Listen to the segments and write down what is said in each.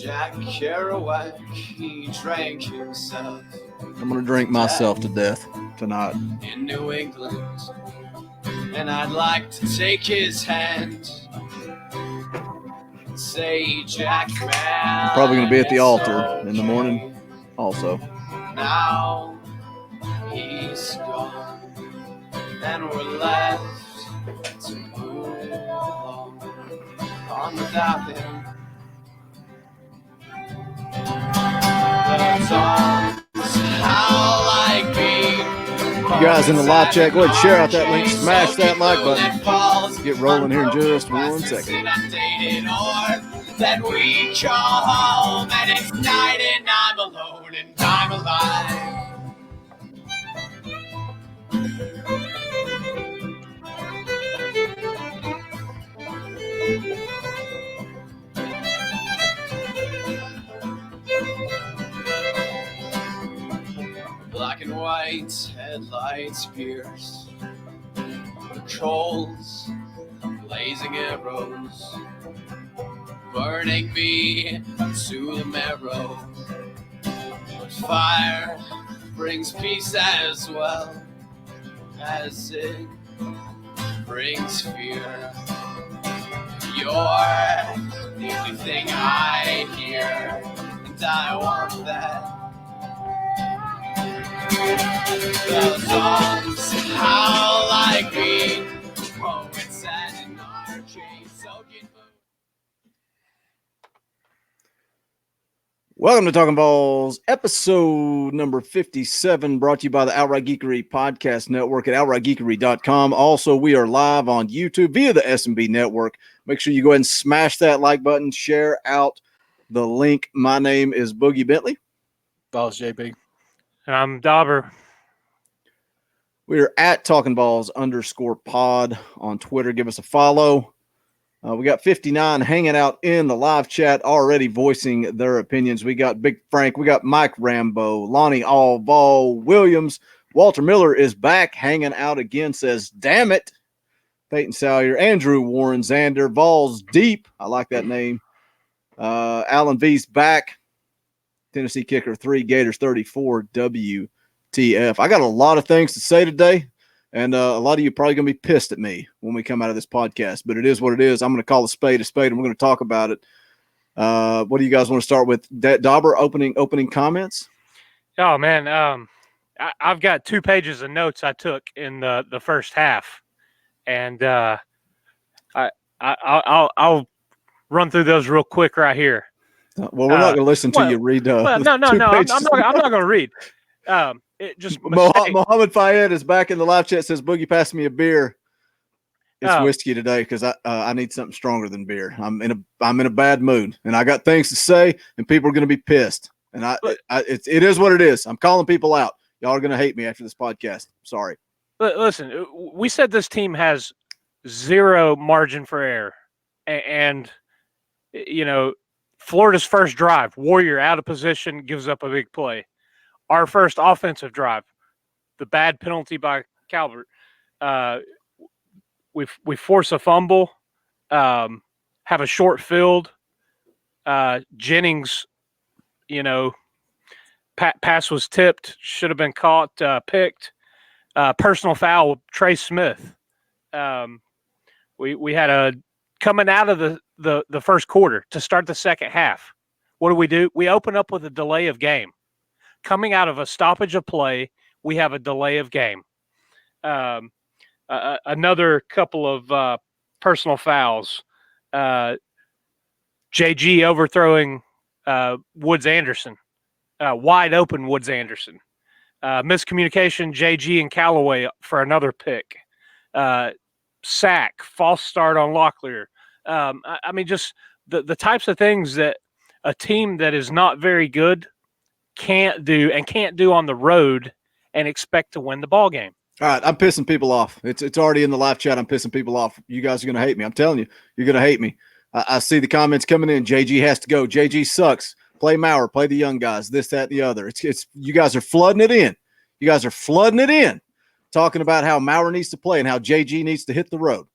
Jack Kerouac, he drank himself. I'm going to drink myself to death tonight. In New England, and I'd like to take his hand and say, Jack, man, Probably going to be at the altar in the morning also. Now he's gone, and we're left to move on without him. The songs how like me. You guys in the live chat, go ahead and share out that link, smash that like button. Get rolling here in just 1 second. Then we call home and it's night and I'm alone and I'm alive. Black and white headlights pierce the coals, blazing arrows, burning me to the marrow. But fire brings peace as well as it brings fear. You're the only thing I hear, and I want that. The songs how like me, poets and an arcade soaking. Welcome to Talkin VAWLS, episode number 57, brought to you by the Outright Geekery Podcast Network at outrightgeekery.com. Also, we are live on YouTube via the SMB Network. Make sure you go ahead and smash that like button, share out the link. My name is Boogie Bentley. VAWLS JB. And I'm Dauber. We are at Talkin VAWLS _pod on Twitter. Give us a follow. We got 59 hanging out in the live chat, already voicing their opinions. We got Big Frank. We got Mike Rambo, Lonnie Allval, Williams. Walter Miller is back, hanging out again, says, damn it. Peyton Salyer, Andrew Warren, Xander, Vols Deep. I like that name. Alan V's back. Tennessee Kicker 3, Gators 34, WTF. I got a lot of things to say today. And a lot of you are probably going to be pissed at me when we come out of this podcast, but it is what it is. I'm going to call a spade, and we're going to talk about it. What do you guys want to start with? Dauber, opening comments? Oh, man. I've got 2 pages of notes I took in the first half, and I'll run through those real quick right here. Well, we're not going to listen to you read. No. I'm not going to read. Mohammed Fayed is back in the live chat. Says, Boogie, pass me a beer. It's whiskey today because I need something stronger than beer. I'm in a bad mood, and I got things to say, and people are going to be pissed. And it is what it is. I'm calling people out. Y'all are going to hate me after this podcast. Sorry. Listen, we said this team has 0 margin for error, and Florida's first drive, Warrior out of position, gives up a big play. Our first offensive drive, the bad penalty by Calvert. We force a fumble, have a short field. Jennings, pass was tipped, should have been caught, picked. Personal foul, Trey Smith. We had a coming out of the first quarter to start the second half. What do? We open up with a delay of game. Coming out of a stoppage of play, we have a delay of game. Another couple of personal fouls. JG overthrowing Woods Anderson, wide open Woods Anderson. Miscommunication, JG and Callaway for another pick. Sack, false start on Locklear. Just the types of things that a team that is not very good can't do on the road and expect to win the ball game. All right, I'm pissing people off. It's already in the live chat. I'm pissing people off. You guys are going to hate me. I'm telling you, you're going to hate me. I see the comments coming in. JG has to go. JG sucks. Play Maurer. Play the young guys. This, that, and the other. It's you guys are flooding it in. You guys are flooding it in, talking about how Maurer needs to play and how JG needs to hit the road.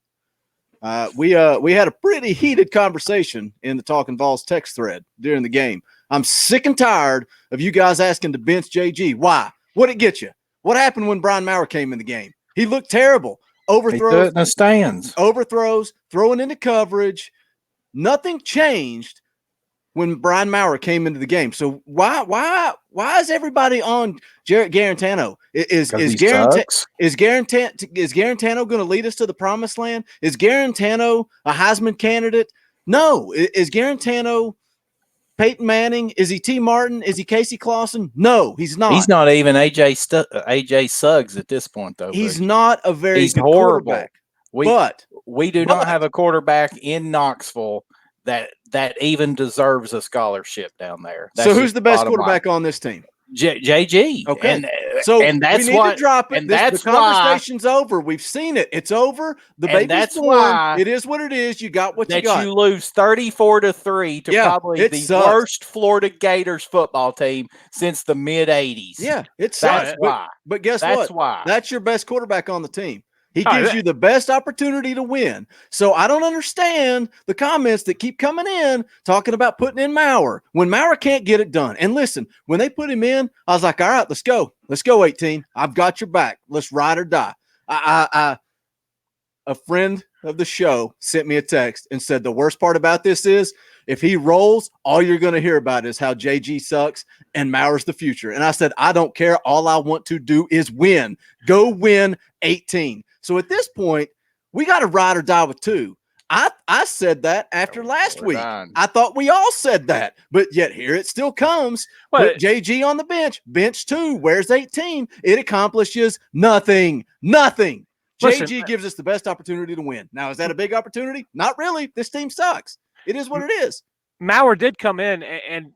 We had a pretty heated conversation in the Talkin VAWLS text thread during the game. I'm sick and tired of you guys asking to bench JG. Why? What'd it get you? What happened when Brian Maurer came in the game? He looked terrible. Overthrows, in the stands. overthrows, throwing into coverage. Nothing changed when Brian Maurer came into the game. So why is everybody on Jarrett Garantano? Is Garantano going to lead us to the promised land? Is Garantano a Heisman candidate? No. Is Garantano Peyton Manning? Is he T. Martin? Is he Casey Clausen? No, he's not. He's not even AJ Suggs at this point, though. He's not a very good horrible quarterback. We do not have a quarterback in Knoxville that even deserves a scholarship down there. So who's the best quarterback on this team? JG. Okay. And we that's need what, to drop it. And that's the conversation's over. We've seen it. It's over. The baby's born. It is what it is. You got what you got. You lose 34-3 to probably the worst Florida Gators football team since the mid 80s. Yeah, it sucks. That's why. But guess what? That's why. That's your best quarterback on the team. He gives you the best opportunity to win. So I don't understand the comments that keep coming in talking about putting in Maurer when Maurer can't get it done. And listen, when they put him in, I was like, all right, let's go. Let's go, 18. I've got your back. Let's ride or die. A friend of the show sent me a text and said the worst part about this is if he rolls, all you're going to hear about is how JG sucks and Maurer's the future. And I said, I don't care. All I want to do is win. Go win 18. So at this point, we got to ride or die with 2. I said that after last week. I thought we all said that, but yet here it still comes. Put JG on the bench 2. Where's 18? It accomplishes nothing. Nothing. Listen, JG gives us the best opportunity to win. Now, is that a big opportunity? Not really. This team sucks. It is what it is. Maurer did come in and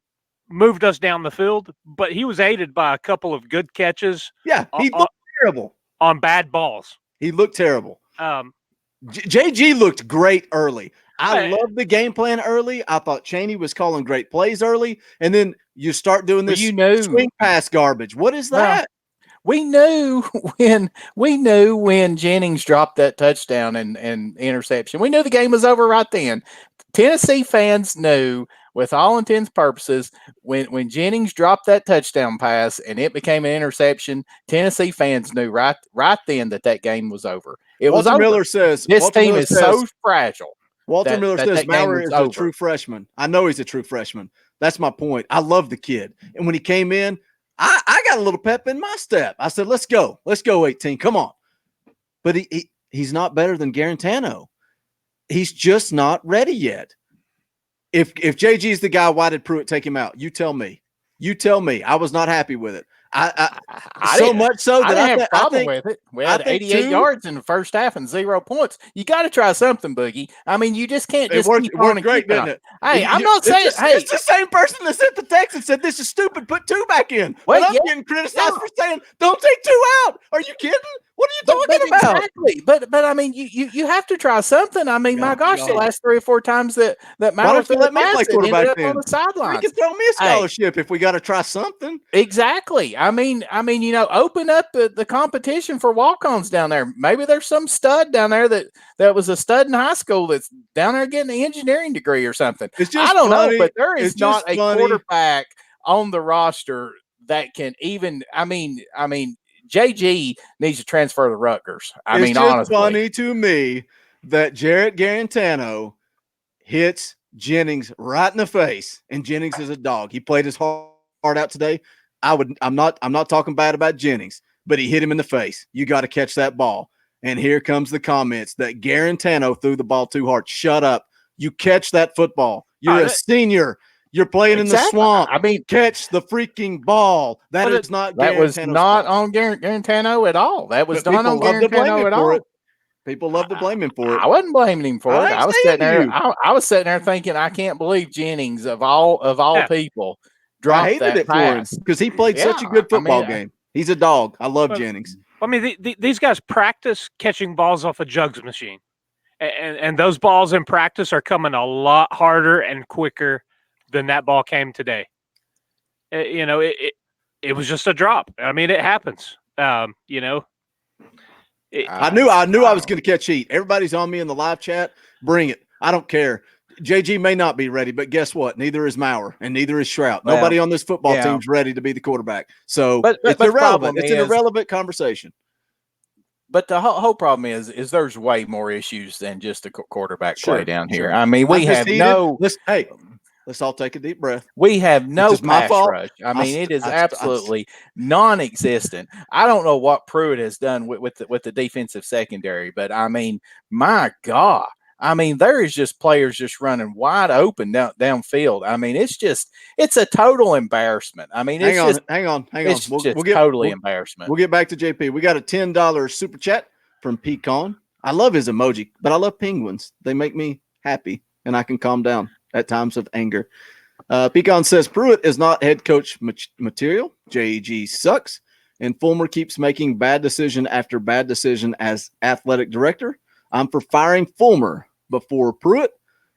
moved us down the field, but he was aided by a couple of good catches. Yeah, he looked terrible on bad balls. He looked terrible. JG looked great early. I loved the game plan early. I thought Chaney was calling great plays early, and then you start doing this swing pass garbage. What is that? We knew when Jennings dropped that touchdown and interception. We knew the game was over right then. Tennessee fans knew, with all intents and purposes, when Jennings dropped that touchdown pass and it became an interception, Tennessee fans knew right then that game was over. Walter Miller says this team is so fragile. Walter Miller says Maurer is a true freshman. I know he's a true freshman. That's my point. I love the kid. And when he came in, I got a little pep in my step. I said, let's go. Let's go, 18. Come on. But he's not better than Garantano. He's just not ready yet. If JG's the guy, why did Pruitt take him out? You tell me. You tell me. I was not happy with it. So much so that I didn't have a problem with it. We had 88 yards in the first half and 0 points. You got to try something, Boogie. I mean, you just can't just keep on and great, didn't it? Hey, I'm not saying. It's the same person that sent the text and said this is stupid. Put 2 back in. But I'm getting criticized for saying don't take 2 out. Are you kidding? What are you talking about? Exactly. But I mean, you have to try something. I mean, my gosh, the last 3 or 4 times that Maurer threw let me play quarterback on the sideline. You can throw me a scholarship if we got to try something. Exactly. I mean, open up the competition for walk-ons down there. Maybe there's some stud down there that was a stud in high school that's down there getting an engineering degree or something. I don't know, but there is not a quarterback on the roster that can even. I mean, JG needs to transfer to Rutgers. It's just funny to me that Jarrett Garantano hits Jennings right in the face, and Jennings is a dog. He played his heart out today. I'm not talking bad about Jennings, but he hit him in the face. You got to catch that ball. And here comes the comments that Garantano threw the ball too hard. Shut up. You catch that football. You're a senior. You're playing in the swamp. I mean, catch the freaking ball. That was not on Garantano at all. That was done on Garantano at all. People love to blame him for it. I wasn't blaming him for it. I was sitting there. I was sitting there thinking, I can't believe Jennings of all people dropped that pass because he played such a good football game. He's a dog. I love Jennings. I mean, these guys practice catching balls off a jugs machine, and those balls in practice are coming a lot harder and quicker than that ball came today. It was just a drop. I mean, it happens. I knew I was going to catch heat. Everybody's on me in the live chat. Bring it. I don't care. JG may not be ready, but guess what? Neither is Maurer and neither is Shrout. Well, nobody on this football team's ready to be the quarterback. So but it's the irrelevant. It's an is- irrelevant conversation. But the whole problem is there's way more issues than just the quarterback play down here. Sure. I mean, we have no. Let's all take a deep breath. We have no my fault. rush. I mean, it is absolutely non-existent. I don't know what Pruitt has done with the defensive secondary, but I mean, my God. I mean, there is just players just running wide open downfield. I mean, it's a total embarrassment. I mean, hang on. It's totally embarrassment. We'll get back to JP. We got a $10 super chat from Pecan. I love his emoji, but I love penguins. They make me happy, and I can calm down at times of anger. Pecan says Pruitt is not head coach material. JEG sucks, and Fulmer keeps making bad decision after bad decision as athletic director. I'm for firing Fulmer before Pruitt.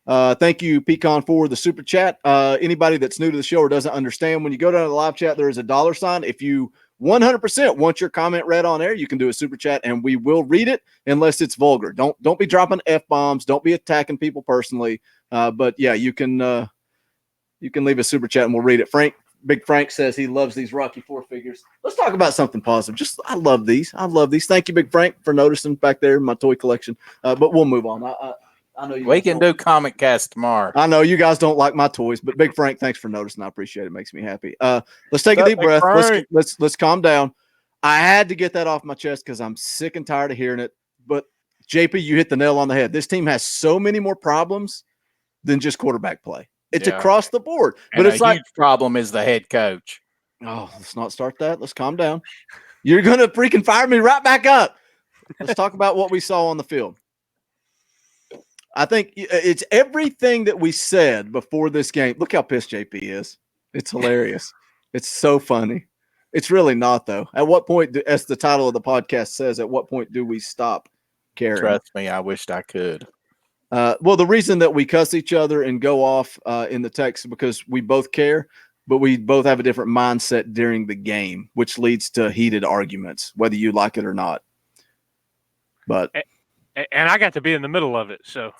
Thank you, Pecan, for the super chat. Anybody that's new to the show or doesn't understand, when you go down to the live chat, there is a $sign. If you 100% want your comment read on air, you can do a super chat, and we will read it unless it's vulgar. Don't be dropping F-bombs. Don't be attacking people personally. But yeah, you can leave a super chat and we'll read it. Big Frank says he loves these Rocky Four figures. Let's talk about something positive. I love these. Thank you, Big Frank, for noticing back there in my toy collection. But we'll move on. I know we can do Comic Cast tomorrow. I know you guys don't like my toys, but Big Frank, thanks for noticing. I appreciate it. It makes me happy. Let's take a deep breath. Let's calm down. I had to get that off my chest because I'm sick and tired of hearing it. But JP, you hit the nail on the head. This team has so many more problems than just quarterback play. It's across the board. But it's like huge problem is the head coach. Oh, let's not start that. Let's calm down. You're going to freaking fire me right back up. Let's talk about what we saw on the field. I think it's everything that we said before this game. Look how pissed JP is. It's hilarious. It's so funny. It's really not, though. At what point, as the title of the podcast says, at what point do we stop caring? Trust me, I wished I could. Well, the reason that we cuss each other and go off in the text is because we both care, but we both have a different mindset during the game, which leads to heated arguments, whether you like it or not. But and I got to be in the middle of it, so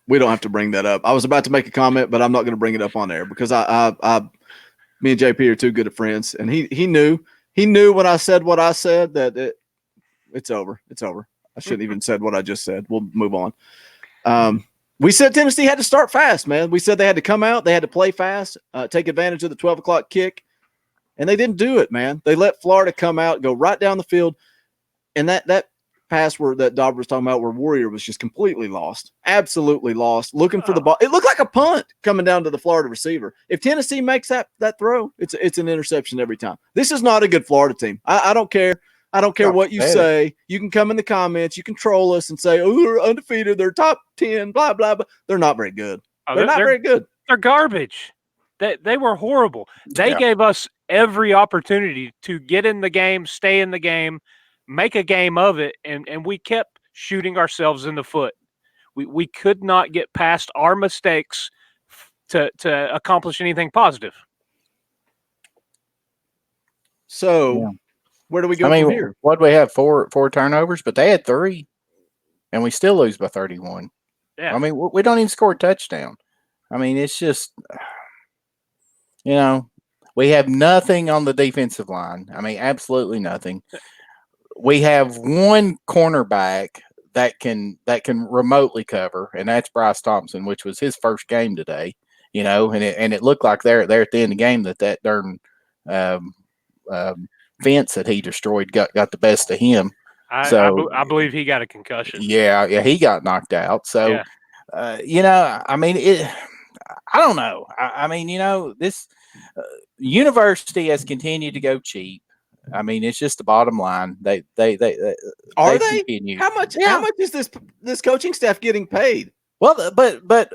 we don't have to bring that up. I was about to make a comment, but I'm not going to bring it up on air because me and JP are too good of friends, and he knew when I said what I said that it's over. It's over. I shouldn't even said what I just said. We'll move on. We said Tennessee had to start fast, man. We said they had to come out. They had to play fast, take advantage of the 12 o'clock kick, and they didn't do it, man. They let Florida come out, go right down the field, and that pass that Dauber was talking about where Warrior was just completely lost, absolutely lost, looking for the ball. It looked like a punt coming down to the Florida receiver. If Tennessee makes that throw, it's an interception every time. This is not a good Florida team. I don't care. I don't care what you say. You can come in the comments. You can troll us and say, oh, they're undefeated. They're top 10, blah, blah, blah. They're not very good. They're not very good. They're garbage. They were horrible. They gave us every opportunity to get in the game, stay in the game, make a game of it, and we kept shooting ourselves in the foot. We could not get past our mistakes to accomplish anything positive. So where do we go from here? What do we have? Four turnovers, but they had 3, and we still lose by 31. Yeah. I mean, we don't even score a touchdown. I mean, it's just, we have nothing on the defensive line. I mean, absolutely nothing. We have one cornerback that can remotely cover, and that's Bryce Thompson, which was his first game today. And it looked like there at the end of the game that darn fence that he destroyed got the best of him. I believe he got a concussion. Yeah, he got knocked out. So, I mean, I don't know. I mean, this university has continued to go cheap. I mean, it's just the bottom line. They are they? Continue. How much is this coaching staff getting paid? Well, but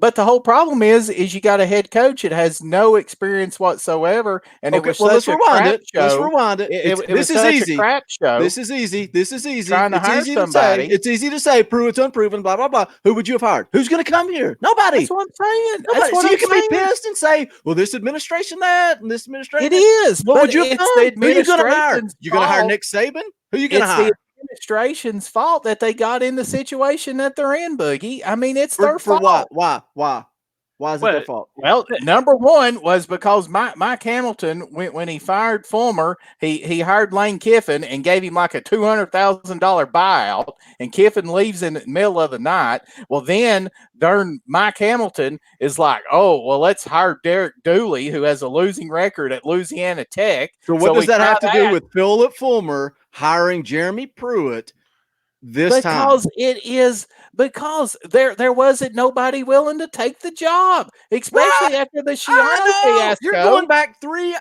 But the whole problem is you got a head coach that has no experience whatsoever, and it was let's such a rewind crap it. show. Let's rewind it. It This was is such easy. a crap show. This is easy. This is easy. Trying to It's hire easy somebody. to say. It's easy to say. Pruitt's unproven. Blah blah blah. Who would you have hired? Who's going to come here? Nobody. That's what I'm saying. Nobody. That's what So I'm you can saying. be pissed and say, "Well, this administration that and this administration." It is. What but would you have it's done? the Who are you going to hire? administration's You going to hire fault. Nick Saban? Who are you going to It's hire? the administration's fault that they got in the situation that they're in, Boogie. I mean, it's their For fault. what? Why? Why is it their fault? Well, number one was because Mike Hamilton, when he fired Fulmer, he hired Lane Kiffin and gave him like a $200,000 buyout, and Kiffin leaves in the middle of the night. Well, then darn Mike Hamilton is like, oh, well, let's hire Derek Dooley, who has a losing record at Louisiana Tech. So what does that have to do with Philip Fulmer hiring Jeremy Pruitt this time? Because there wasn't nobody willing to take the job, especially after the Shiano fiasco. You're going back three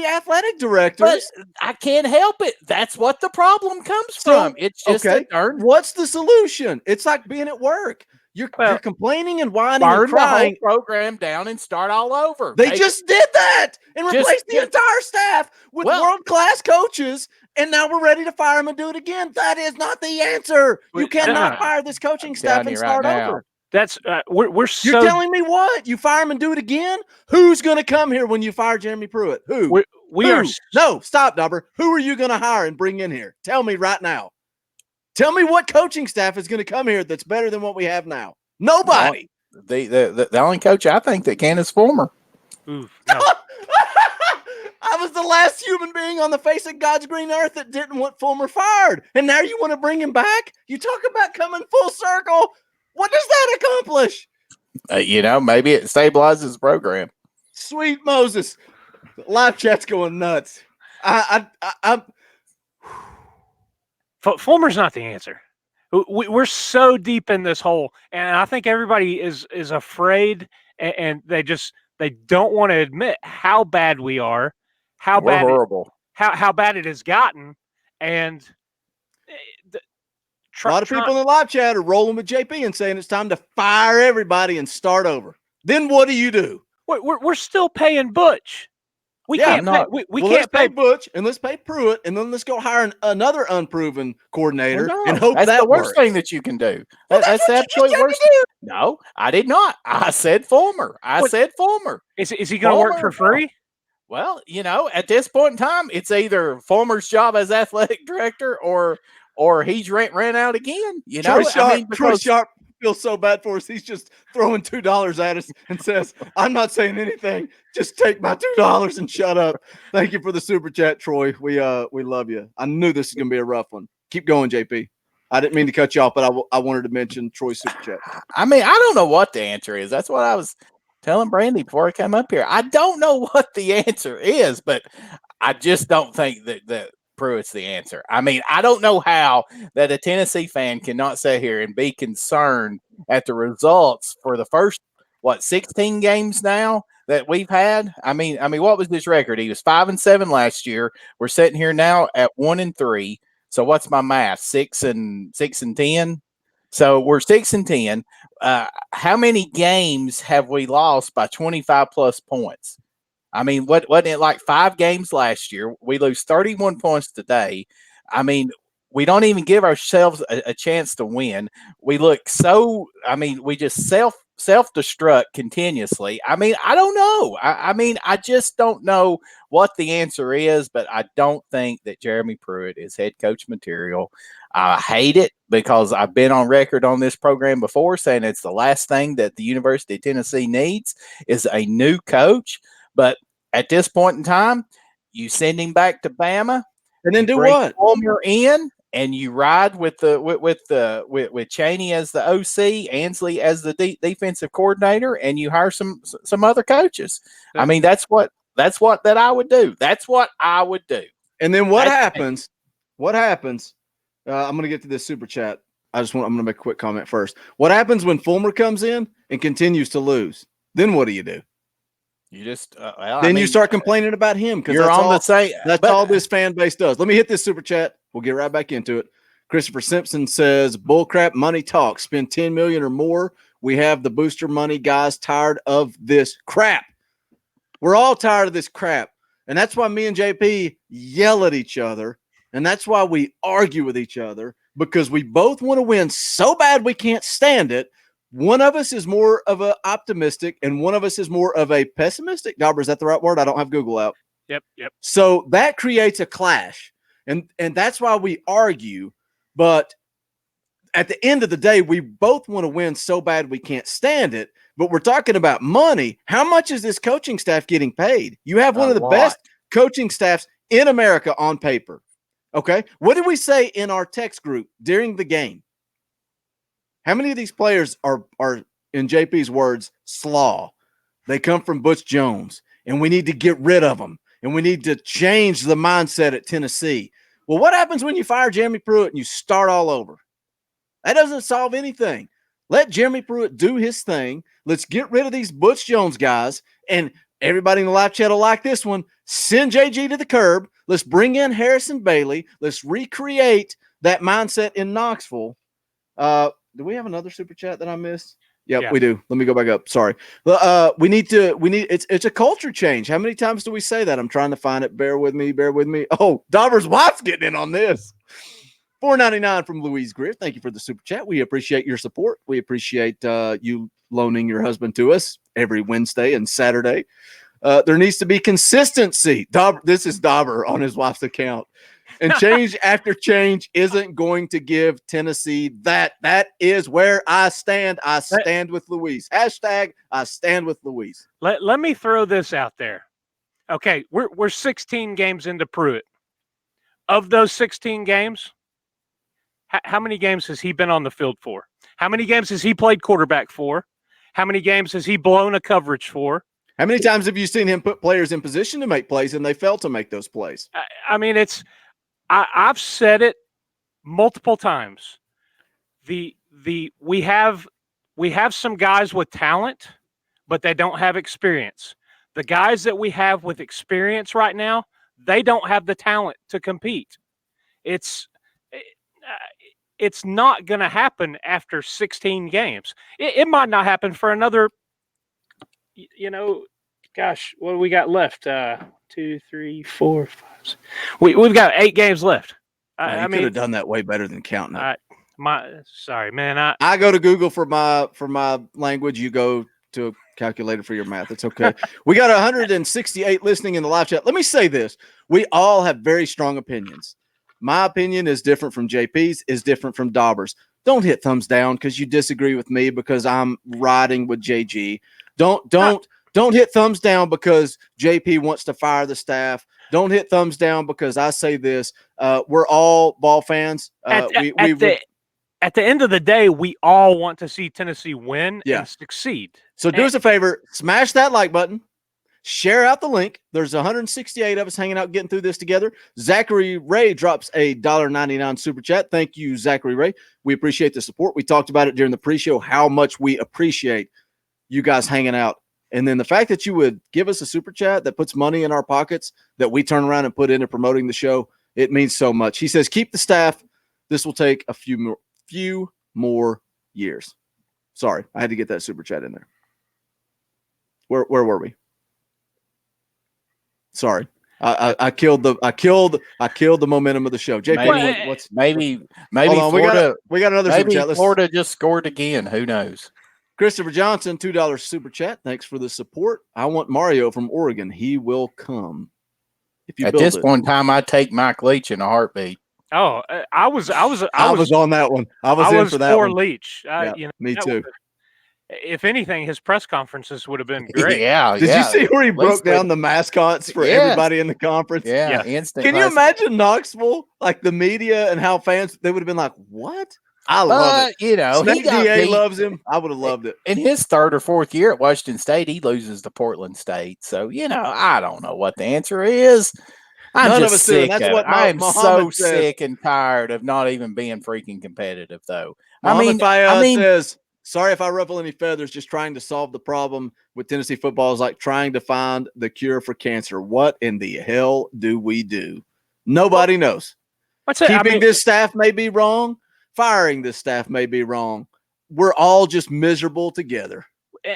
athletic directors. But I can't help it. That's what the problem comes from. It's just what's the solution? It's like being at work. You're complaining and whining and crying. The whole program down and start all over. They just did that and replaced the entire staff with world-class coaches, and now we're ready to fire them and do it again. That is not the answer. You cannot fire this coaching staff and start over. That's we're so. You're telling me what? You fire him and do it again? Who's going to come here when you fire Jeremy Pruitt? Who? We are. No, stop, Dauber. Who are you going to hire and bring in here? Tell me right now. Tell me what coaching staff is going to come here that's better than what we have now. Nobody. The only coach I think that can is Fulmer. No. I was the last human being on the face of God's green earth that didn't want Fulmer fired. And now you want to bring him back? You talk about coming full circle. What does that accomplish? Maybe it stabilizes the program. Sweet Moses. Live chat's going nuts. Fulmer's not the answer. We're so deep in this hole, and I think everybody is afraid, and they don't want to admit how bad we are, how horrible, how bad it has gotten, and a lot of people in the live chat are rolling with JP and saying it's time to fire everybody and start over. Then what do? We're still paying Butch. We can't pay Butch, and let's pay Pruitt, and then let's go hire another unproven coordinator and hope that's that the worst works. thing that you can do. Well, that's the absolute worst. No, I did not. I said Fulmer. Said Fulmer. Is he going to work for free? Well, at this point in time, it's either Fulmer's job as athletic director or he's ran out again. Troy Sharp feels so bad for us. He's just throwing $2 at us and says, "I'm not saying anything. Just take my $2 and shut up." Thank you for the super chat, Troy. We love you. I knew this is gonna be a rough one. Keep going, JP. I didn't mean to cut you off, but I wanted to mention Troy's super chat. I mean, I don't know what the answer is. That's what I was telling Brandy before I came up here. I don't know what the answer is, but I just don't think that Pruitt's the answer. I mean, I don't know how that a Tennessee fan cannot sit here and be concerned at the results for the first 16 games now that we've had. I mean, what was his record? He was 5-7 last year. We're sitting here now at 1-3. So what's my math? 6-10. So we're 6-10. How many games have we lost by 25 plus points? I mean, wasn't it like 5 games last year? We lose 31 points today. I mean, we don't even give ourselves a chance to win. We look we just self-destruct continuously. I mean, I don't know. I just don't know what the answer is, but I don't think that Jeremy Pruitt is head coach material. I hate it because I've been on record on this program before saying it's the last thing that the University of Tennessee needs is a new coach. But at this point in time, you send him back to Bama, and then do what? Fulmer in, and you ride with Chaney as the OC, Ansley as the defensive coordinator, and you hire some other coaches. I mean, that's what I would do. That's what I would do. And then what happens? What happens? I'm going to get to this super chat. I'm going to make a quick comment first. What happens when Fulmer comes in and continues to lose? Then what do? You just you start complaining about him because that's all this fan base does. Let me hit this super chat. We'll get right back into it. Christopher Simpson says, "Bullcrap money talk. Spend $10 million or more We have the booster money guys tired of this crap. We're all tired of this crap. And that's why me and JP yell at each other. And that's why we argue with each other, because we both want to win so bad we can't stand it. One of us is more of an optimistic and one of us is more of a pessimistic. Dauber, is that the right word? I don't have Google out. Yep. So that creates a clash. And that's why we argue. But at the end of the day, we both want to win so bad we can't stand it. But we're talking about money. How much is this coaching staff getting paid? You have one of the best coaching staffs in America on paper. Okay. What did we say in our text group during the game? How many of these players are in JP's words, slaw? They come from Butch Jones, and we need to get rid of them. And we need to change the mindset at Tennessee. Well, what happens when you fire Jeremy Pruitt and you start all over? That doesn't solve anything. Let Jeremy Pruitt do his thing. Let's get rid of these Butch Jones guys. And everybody in the live chat will like this one. Send JG to the curb. Let's bring in Harrison Bailey. Let's recreate that mindset in Knoxville. Do we have another super chat that I missed? Yep, yeah, we do. Let me go back up. Sorry. It's a culture change. How many times do we say that? I'm trying to find it. Bear with me. Oh, Dauber's wife's getting in on this. $4.99 from Louise Greer. Thank you for the super chat. We appreciate your support. We appreciate you loaning your husband to us every Wednesday and Saturday. There needs to be consistency. This is Dauber on his wife's account. And change after change isn't going to give Tennessee that. That is where I stand. I stand with Louise. Hashtag I stand with Louise. Let me throw this out there. Okay, we're 16 games into Pruitt. Of those 16 games, how many games has he been on the field for? How many games has he played quarterback for? How many games has he blown a coverage for? How many times have you seen him put players in position to make plays and they failed to make those plays? I mean, I've said it multiple times. We have some guys with talent, but they don't have experience. The guys that we have with experience right now, they don't have the talent to compete. It's not going to happen after 16 games. It might not happen for another, gosh, what do we got left? 2, 3, 4, 5. We've got 8 games left. I mean, could have done that way better than counting it. Sorry, man. I go to Google for my language. You go to a calculator for your math. It's okay. We got 168 listening in the live chat. Let me say this. We all have very strong opinions. My opinion is different from JP's, is different from Dauber's. Don't hit thumbs down because you disagree with me because I'm riding with JG. Don't hit thumbs down because JP wants to fire the staff. Don't hit thumbs down because I say this. We're all ball fans. At the end of the day, we all want to see Tennessee win and succeed. So do us a favor. Smash that like button. Share out the link. There's 168 of us hanging out getting through this together. Zachary Ray drops a $1.99 super chat. Thank you, Zachary Ray. We appreciate the support. We talked about it during the pre-show, how much we appreciate you guys hanging out. And then the fact that you would give us a super chat that puts money in our pockets that we turn around and put into promoting the show, it means so much. He says, keep the staff. This will take a few more years. Sorry, I had to get that super chat in there. Where were we? Sorry. I killed the momentum of the show. JP, maybe Florida, we got another super chat. Florida just scored again. Who knows? Christopher Johnson, $2 super chat. Thanks for the support. I want Mario from Oregon. He will come. If you at this point in time, I'd take Mike Leach in a heartbeat. Oh, I was on that one. I was in for that one. Leach. Me too. If anything, his press conferences would have been great. Did you see where he broke down the mascots for everybody in the conference? Yeah. Instant. Can you imagine Knoxville, like the media and how fans, they would have been like, what? I love it. Snake DA loves him. I would have loved it. In his 3rd or 4th year at Washington State, he loses to Portland State. So, I don't know what the answer is. I'm just sick. That's what I'm so sick and tired of not even being freaking competitive, though. Mohamed says, sorry if I ruffle any feathers, just trying to solve the problem with Tennessee football is like trying to find the cure for cancer. What in the hell do we do? Nobody knows. Keeping this staff may be wrong. Firing this staff may be wrong. we're all just miserable together.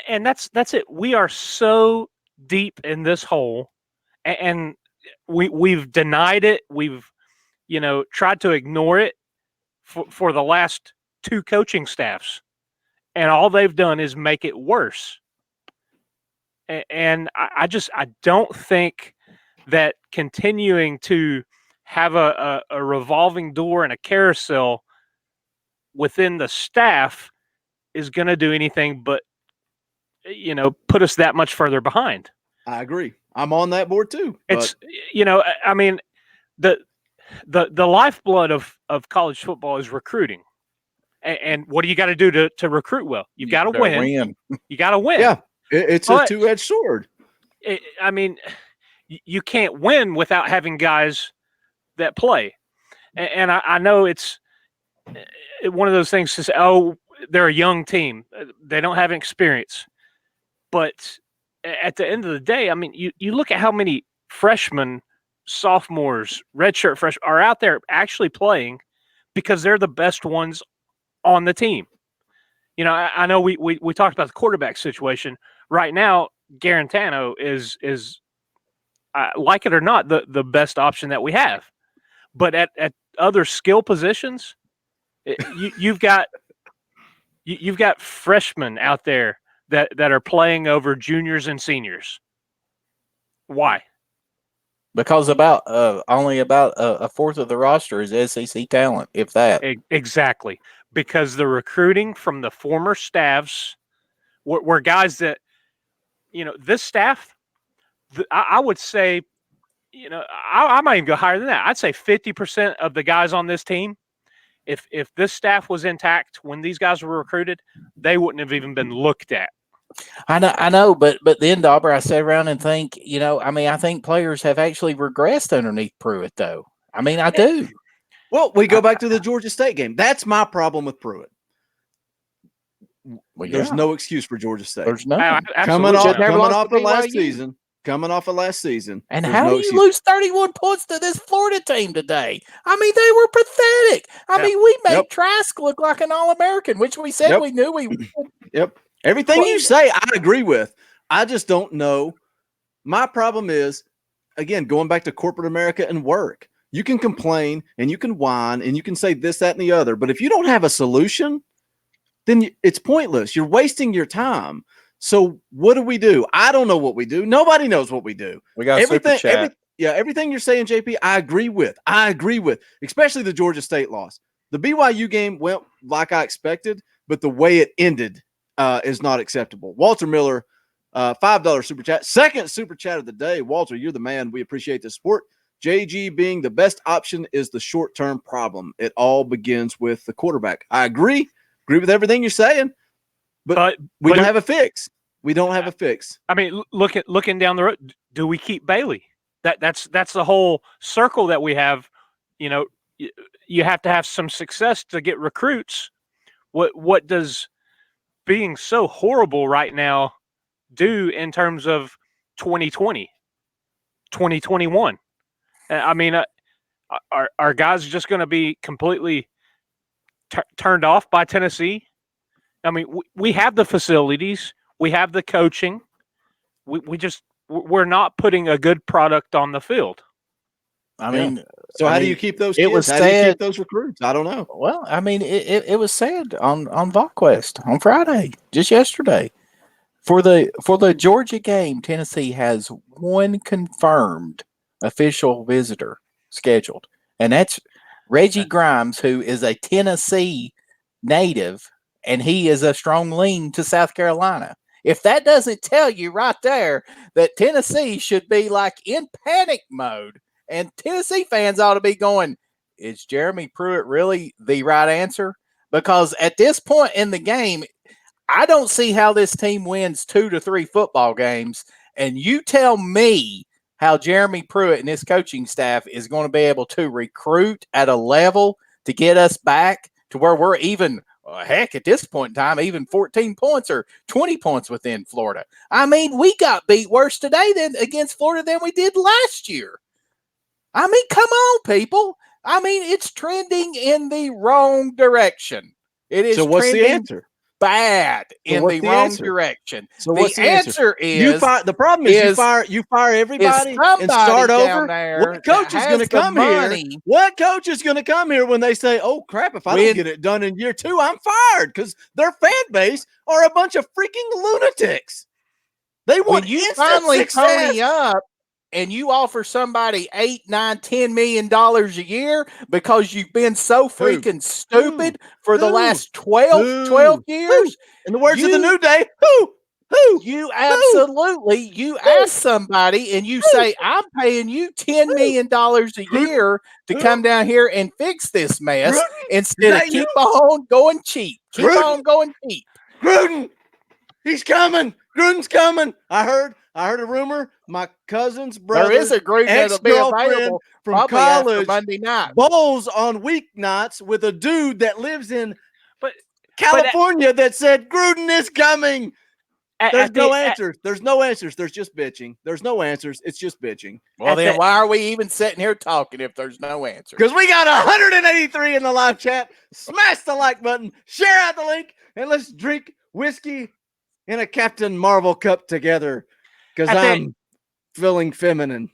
And that's it. We are so deep in this hole, and we've denied it. We've tried to ignore it for the last 2 coaching staffs, and all they've done is make it worse. And I don't think that continuing to have a revolving door and a carousel within the staff is going to do anything but put us that much further behind. I agree. I'm on that board too. It's I mean, the lifeblood of college football is recruiting. And what do you got to do to recruit well? You've got to win. You got to win. Yeah, it's a two-edged sword. I mean, you can't win without having guys that play. And I know it's one of those things to say, oh, they're a young team. They don't have experience. But at the end of the day, I mean, you look at how many freshmen, sophomores, redshirt freshmen are out there actually playing because they're the best ones on the team. I know we talked about the quarterback situation. Right now, Garantano is like it or not, the best option that we have. But at other skill positions, you've got freshmen out there that are playing over juniors and seniors. Why? Because only about a fourth of the roster is SEC talent, if that. Exactly. Because the recruiting from the former staffs were guys that, this staff, I would say, I might even go higher than that. I'd say 50% of the guys on this team, if this staff was intact when these guys were recruited, they wouldn't have even been looked at. I know, but then, Dauber, I sit around and think, I think players have actually regressed underneath Pruitt, though. I mean, I do. Well, we go back to the Georgia State game. That's my problem with Pruitt. Well, There's no excuse for Georgia State. There's none. Coming off of last season. And how do you lose 31 points to this Florida team today? I mean, they were pathetic. I mean, we made Trask look like an All-American, which we said we knew we would. Yep. Everything you say, I agree with. I just don't know. My problem is, again, going back to corporate America and work. You can complain and you can whine and you can say this, that, and the other. But if you don't have a solution, then it's pointless. You're wasting your time. So what do? I don't know what we do. Nobody knows what we do. We got super chat. Everything you're saying, JP, I agree with. Especially the Georgia State loss. The BYU game went like I expected, but the way it ended is not acceptable. Walter Miller, $5 super chat. Second super chat of the day. Walter, you're the man. We appreciate the support. JG being the best option is the short-term problem. It all begins with the quarterback. I agree with everything you're saying, but we don't have a fix. We don't have a fix. I mean, looking down the road, do we keep Bailey? That's the whole circle that we have. You have to have some success to get recruits. What does being so horrible right now do in terms of 2020, 2021? I mean, are guys just going to be completely turned off by Tennessee? I mean, we have the facilities, we have the coaching, we're not putting a good product on the field. I mean, so how do you keep those kids? How do you keep those recruits? I don't know. Well, I mean, it was said on VolQuest on Friday, just yesterday. For the Georgia game, Tennessee has one confirmed official visitor scheduled, and that's Reggie Grimes, who is a Tennessee native, and he is a strong lean to South Carolina. If that doesn't tell you right there that Tennessee should be like in panic mode, and Tennessee fans ought to be going, is Jeremy Pruitt really the right answer? Because at this point in the game, I don't see how this team wins 2 to 3 football games. And you tell me how Jeremy Pruitt and his coaching staff is going to be able to recruit at a level to get us back to where we're even, heck, at this point in time, even 14 points or 20 points within Florida. I mean, we got beat worse today against Florida than we did last year. I mean, come on, people. I mean, it's trending in the wrong direction. It is. So what's the answer? bad in what's the the wrong answer? direction. So The what's the answer? answer is The problem is you fire is everybody and somebody start down over. there What that coach is going to has the come here? money What coach is going to come here when they say, "Oh crap! If I don't get it done in year 2, I'm fired," because their fan base are a bunch of freaking lunatics. They want when you instant finally success. pony up and you offer somebody $8, $9, $10 million a year because you've been so freaking stupid for the last 12 years. In the words of the New Day, who? You absolutely, you ask somebody and you say, I'm paying you $10 million a year to come down here and fix this mess instead of keep on going cheap. Keep on going cheap. Gruden, he's coming. Gruden's coming. I heard a rumor. My cousin's brother, there is a Gruden that'll be available from college, Monday night. bowls on weeknights with a dude that lives in California that said Gruden is coming. There's no answers. There's no answers. There's just bitching. There's no answers. It's just bitching. Well, then why are we even sitting here talking if there's no answer? Because we got 183 in the live chat. Smash the like button, share out the link, and let's drink whiskey in a Captain Marvel cup together. Because I'm feeling feminine.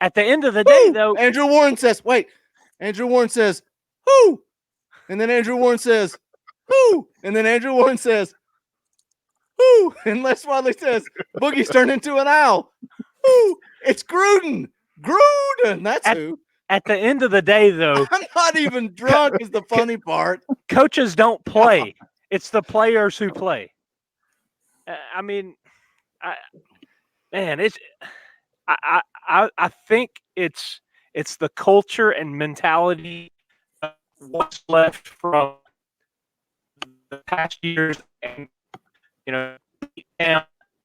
At the end of the day, though, Andrew Warren says, who? And then Andrew Warren says, who? And then Andrew Warren says, who? And Les Wadley says, Boogie's turned into an owl. Who? It's Gruden. That's who. At the end of the day, though, I'm not even drunk is the funny part. Coaches don't play. It's the players who play. I think it's the culture and mentality of what's left from the past years, and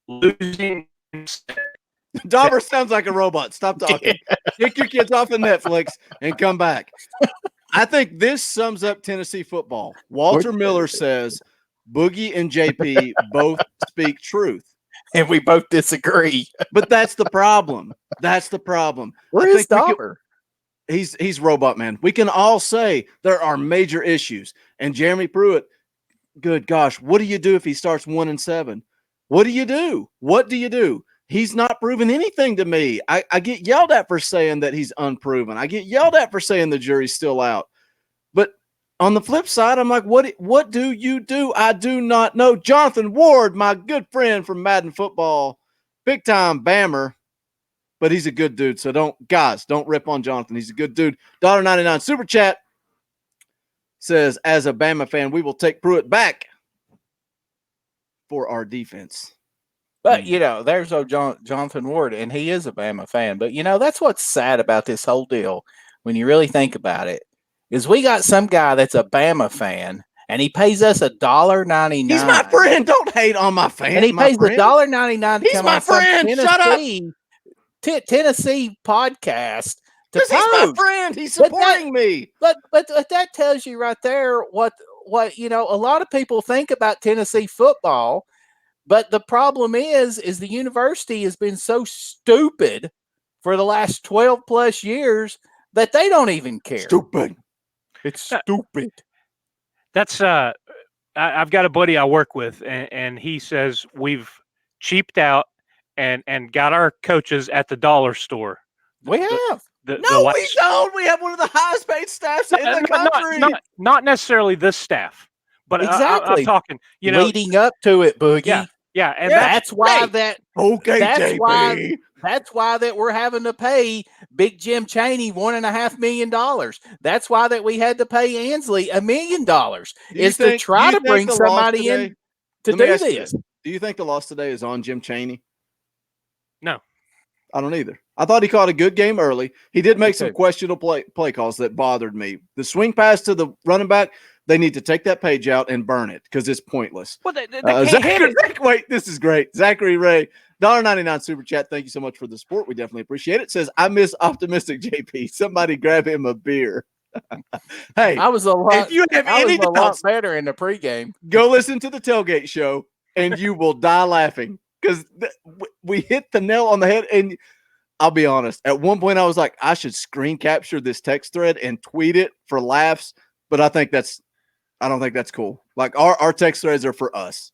losing. Dauber sounds like a robot. Stop talking. Kick your kids off of Netflix and come back. I think this sums up Tennessee football. Walter Miller says Boogie and JP both speak truth. And we both disagree. But that's the problem. Where is Dauber? He's robot man. We can all say there are major issues. And Jeremy Pruitt, good gosh, what do you do if he starts 1-7? What do you do? He's not proven anything to me. I get yelled at for saying that he's unproven. I get yelled at for saying the jury's still out. But on the flip side, I'm like, what do you do? I do not know. Jonathan Ward, my good friend from Madden Football, big time Bammer, but he's a good dude. So don't rip on Jonathan. He's a good dude. $1.99 super chat says, as a Bama fan, we will take Pruitt back for our defense. But, there's Jonathan Ward, and he is a Bama fan. But, that's what's sad about this whole deal when you really think about it, is we got some guy that's a Bama fan, and he pays us $1.99. He's my friend. Don't hate on my fan. And he pays $1.99 to come on some Tennessee podcast. Because he's my friend. He's supporting me. But that tells you right there what a lot of people think about Tennessee football. But the problem is the university has been so stupid for the last 12 plus years that they don't even care. Stupid. It's stupid. That's I've got a buddy I work with, and he says we've cheaped out and got our coaches at the dollar store. We have. We don't. We have one of the highest paid staffs in the country. Not necessarily this staff, but exactly. I'm talking, leading up to it, Boogie. Yeah, and that's why JP. That's why that we're having to pay Big Jim Chaney $1.5 million. That's why that we had to pay Ansley $1 million to try to bring somebody in to do this. Do you think the loss today is on Jim Chaney? No, I don't either. I thought he caught a good game early. He did make some questionable play calls that bothered me. The swing pass to the running back, they need to take that page out and burn it because it's pointless. Well, they can't hit it. Wait, this is great. Zachary Ray, $1.99 super chat. Thank you so much for the support. We definitely appreciate it. Says, I miss optimistic JP. Somebody grab him a beer. Hey, I was a lot. If you have any doubts, lot better in the pregame. Go listen to the tailgate show, and you will die laughing because we hit the nail on the head. And I'll be honest, at one point I was like, I should screen capture this text thread and tweet it for laughs, but I think that's I don't think that's cool. Like our text threads are for us,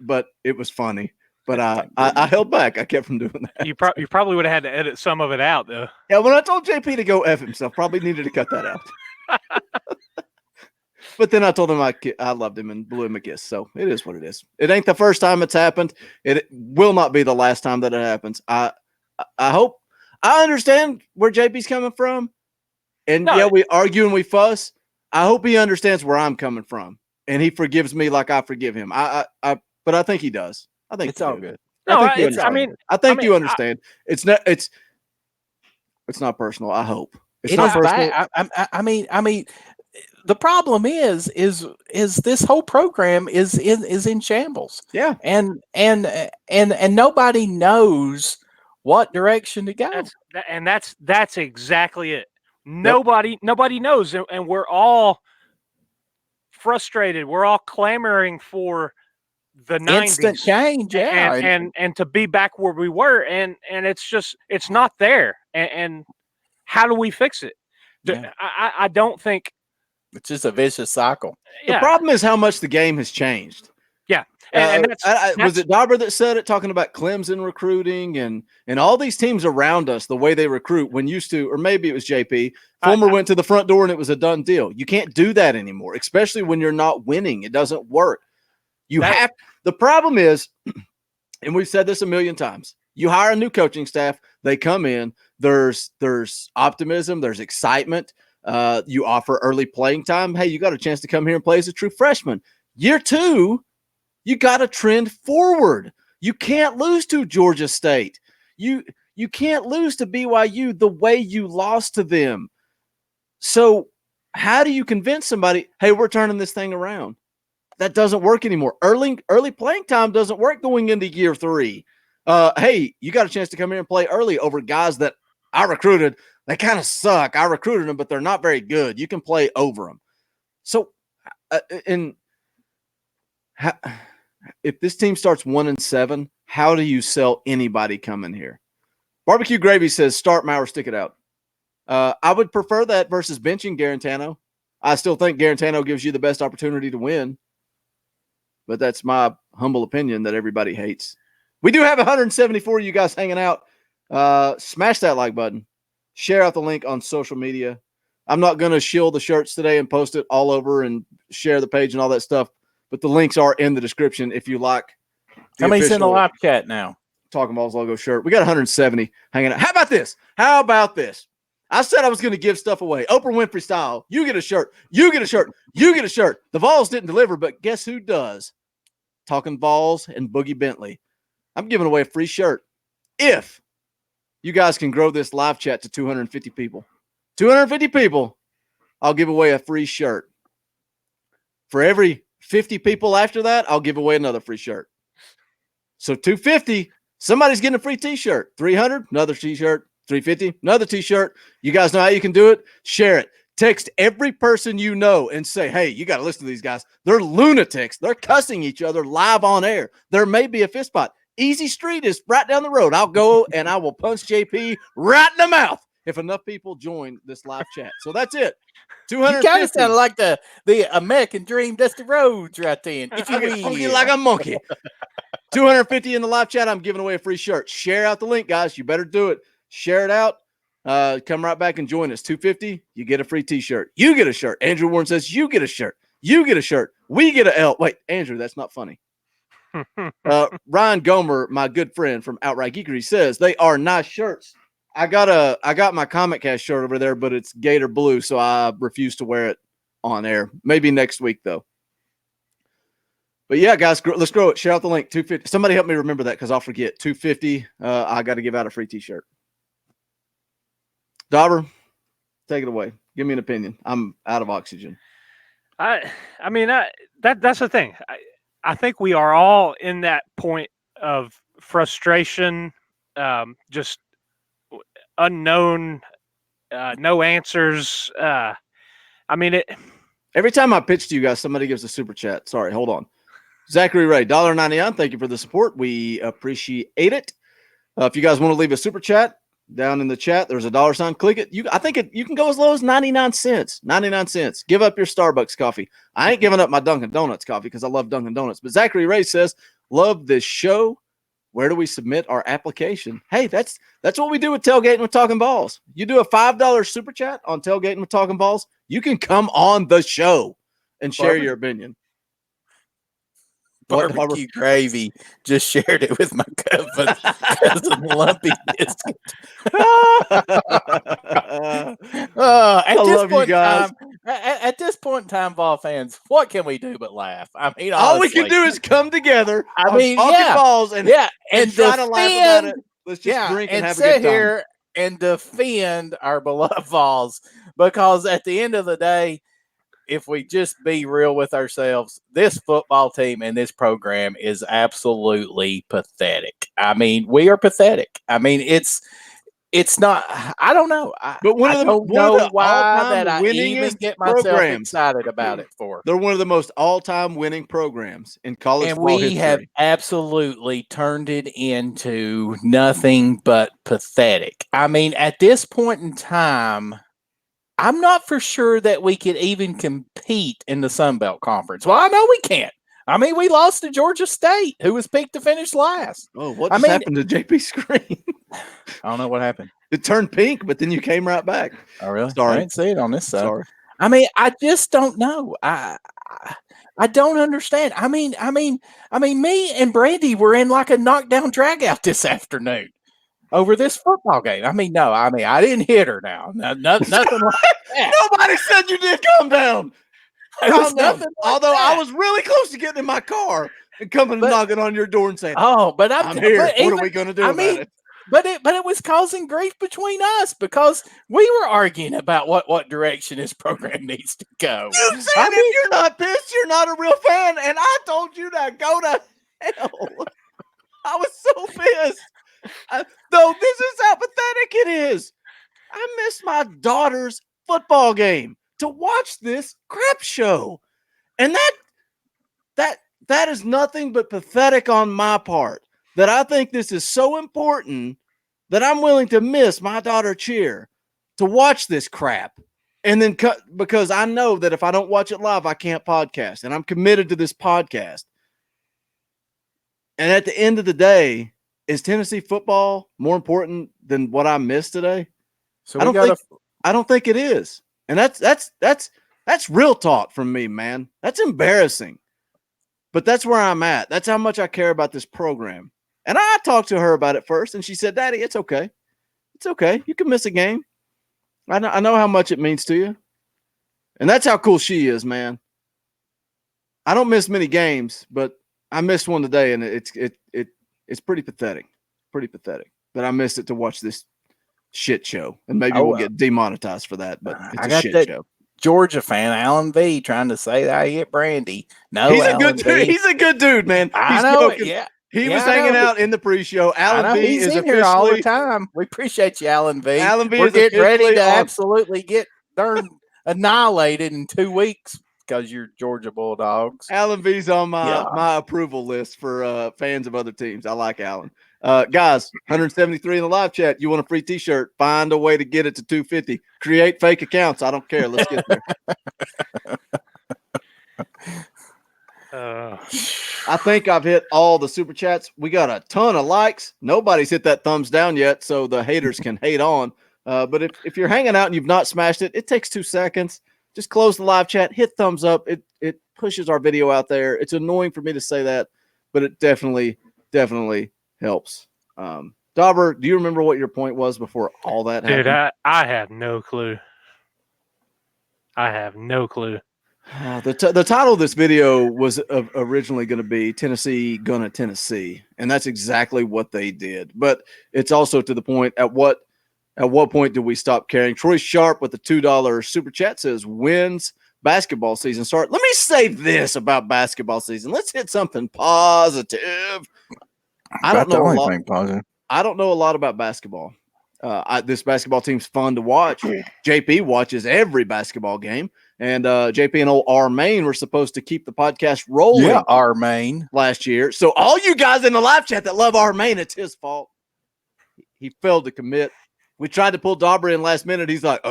but it was funny. But I held back. I kept from doing that. You probably would have had to edit some of it out, though. Yeah, when I told JP to go F himself, probably needed to cut that out. But then I told him I loved him and blew him a kiss. So it is what it is. It ain't the first time it's happened. It will not be the last time that it happens. I hope I understand where JP's coming from. And yeah, we argue and we fuss. I hope he understands where I'm coming from and he forgives me like I forgive him. But I think he does. I think it's all good. I think you understand. It's not personal. I hope it's not personal. I mean, the problem is this whole program is in shambles. Yeah, and nobody knows what direction to go. That's exactly it. Nobody knows, and we're all frustrated. We're all clamoring for the 90s instant change, yeah, and to be back where we were, and it's not there. And how do we fix it? Yeah. I don't think it's just a vicious cycle. The problem is how much the game has changed. Yeah. And was it Dauber that said it, talking about Clemson recruiting and all these teams around us, the way they recruit when used to, or maybe it was JP, Fulmer went to the front door and it was a done deal. You can't do that anymore, especially when you're not winning. It doesn't work. The problem is, and we've said this a million times, you hire a new coaching staff, they come in, there's optimism, there's excitement. You offer early playing time. Hey, you got a chance to come here and play as a true freshman. Year 2, you got to trend forward. You can't lose to Georgia State. You can't lose to BYU the way you lost to them. So how do you convince somebody, hey, we're turning this thing around? That doesn't work anymore. Early playing time doesn't work going into year 3. Hey, you got a chance to come here and play early over guys that I recruited. They kind of suck. I recruited them, but they're not very good. You can play over them. So, if this team starts 1-7, how do you sell anybody coming here? Barbecue Gravy says, start Maurer, stick it out. I would prefer that versus benching Garantano. I still think Garantano gives you the best opportunity to win, but that's my humble opinion that everybody hates. We do have 174 of you guys hanging out. Smash that like button. Share out the link on social media. I'm not going to shield the shirts today and post it all over and share the page and all that stuff, but the links are in the description if you like. Somebody's in the live chat now. Talking Balls logo shirt. We got 170 hanging out. How about this? I said I was going to give stuff away. Oprah Winfrey style. You get a shirt. You get a shirt. You get a shirt. The Vols didn't deliver, but guess who does? Talking Vols and Boogie Bentley. I'm giving away a free shirt if you guys can grow this live chat to 250 people. 250 people, I'll give away a free shirt. For every 50 people after that, I'll give away another free shirt. So 250, somebody's getting a free t-shirt. 300, another t-shirt. 350, another t-shirt. You guys know how you can do it? Share it. Text every person you know and say, hey, you got to listen to these guys. They're lunatics. They're cussing each other live on air. There may be a fist fight. Easy Street is right down the road. I'll go and I will punch JP right in the mouth if enough people join this live chat. So that's it. 250. You kind of sound like the American Dream, Dusty Rhodes right then. You like a monkey. 250 in the live chat. I'm giving away a free shirt. Share out the link, guys. You better do it. Share it out. Come right back and join us. 250, you get a free t-shirt. You get a shirt. Andrew Warren says you get a shirt. You get a shirt. We get a L. Wait, Andrew, that's not funny. Ryan Gomer, my good friend from Outright Geekery, says they are nice shirts. I got my Comic Cast shirt over there, but it's Gator blue, so I refuse to wear it on air. Maybe next week though. But yeah, guys, let's grow it. Share out the link. 250. Somebody help me remember that because I'll forget. 250. I got to give out a free t-shirt. Dauber, take it away. Give me an opinion. I'm out of oxygen. That's the thing. I think we are all in that point of frustration, just unknown, no answers. Every time I pitch to you guys, somebody gives a super chat. Sorry, hold on. Zachary Ray, $1.99. Thank you for the support. We appreciate it. If you guys want to leave a super chat, down in the chat. There's a $. Click it. You can go as low as 99 cents. 99 cents. Give up your Starbucks coffee. I ain't giving up my Dunkin' Donuts coffee because I love Dunkin' Donuts. But Zachary Ray says, love this show. Where do we submit our application? Hey, that's what we do with Tailgating with Talking Balls. You do a $5 super chat on Tailgating with Talking Balls, you can come on the show and share your opinion. Barbecue gravy just shared it with my cousin Lumpy Biscuit. At this point in time, Vol fans, what can we do but laugh? I mean, all we can do is come together. Talking Balls and try to laugh about it. Let's just drink and have a good time. Here and defend our beloved Vols, because at the end of the day, if we just be real with ourselves, this football team and this program is absolutely pathetic. I mean, we are pathetic. I mean, it's not. I don't know. But I don't know why that I even get myself excited about it for. They're one of the most all-time winning programs in college football history. And we have absolutely turned it into nothing but pathetic. I mean, at this point in time, I'm not for sure that we could even compete in the Sun Belt Conference. Well, I know we can't. I mean, we lost to Georgia State, who was picked to finish last. Oh, what happened to JP screen? I don't know what happened. It turned pink, but then you came right back. Oh, really? Sorry. I didn't see it on this side. Sorry. I mean, I just don't know. I don't understand. I mean, me and Brandy were in like a knockdown drag out this afternoon over this football game. I mean, no, I didn't hit her now. Nothing like that. Nobody said you did. Calm down. Calm down. Like although I was really close to getting in my car and coming and knocking on your door and saying, "Oh, but I'm here. What are we going to do about it?" But it was causing grief between us because we were arguing about what direction this program needs to go. You said if you're not pissed, you're not a real fan, and I told you to go to hell. I was so pissed. Though this is how pathetic it is. I missed my daughter's football game to watch this crap show. And that is nothing but pathetic on my part, that I think this is so important that I'm willing to miss my daughter cheer to watch this crap. And then because I know that if I don't watch it live, I can't podcast, and I'm committed to this podcast. And at the end of the day, is Tennessee football more important than what I missed today? So I don't think it is. And that's real talk from me, man. That's embarrassing. But that's where I'm at. That's how much I care about this program. And I talked to her about it first, and she said, "Daddy, it's okay. It's okay. You can miss a game. I know how much it means to you." And that's how cool she is, man. I don't miss many games, but I missed one today, and it's pretty pathetic. Pretty pathetic that I missed it to watch this shit show. And maybe we'll get demonetized for that, but it's a shit show. Georgia fan, Alan V, trying to say that I hit Brandy. No, he's a good dude. He's a good dude, man. I know it, yeah. He was hanging out in the pre-show. Alan V is officially here all the time. We appreciate you, Alan V. Alan V We're is getting ready to absolutely get darn annihilated in 2 weeks because you're Georgia Bulldogs. Alan V's on my approval list for fans of other teams. I like Alan. Guys, 173 in the live chat. You want a free t-shirt? Find a way to get it to 250. Create fake accounts. I don't care. Let's get there. I think I've hit all the super chats. We got a ton of likes. Nobody's hit that thumbs down yet, so the haters can hate on. But if you're hanging out and you've not smashed it, it takes 2 seconds. Just close the live chat, hit thumbs up. It pushes our video out there. It's annoying for me to say that, but it definitely helps. Dauber, do you remember what your point was before all that happened? Dude, I have no clue. I have no clue. The title of this video was originally going to be Tennessee Gonna Tennessee, and that's exactly what they did. But it's also to the point, at what point do we stop caring? Troy Sharp with the $2 super chat says, when's basketball season start? Let me say this about basketball season. Let's hit something positive. I don't know a lot about basketball. This basketball team's fun to watch. JP watches every basketball game. And JP and old R Main were supposed to keep the podcast rolling. Yeah, R Main last year. So all you guys in the live chat that love R Main, it's his fault. He failed to commit. We tried to pull Dauber in last minute. He's like,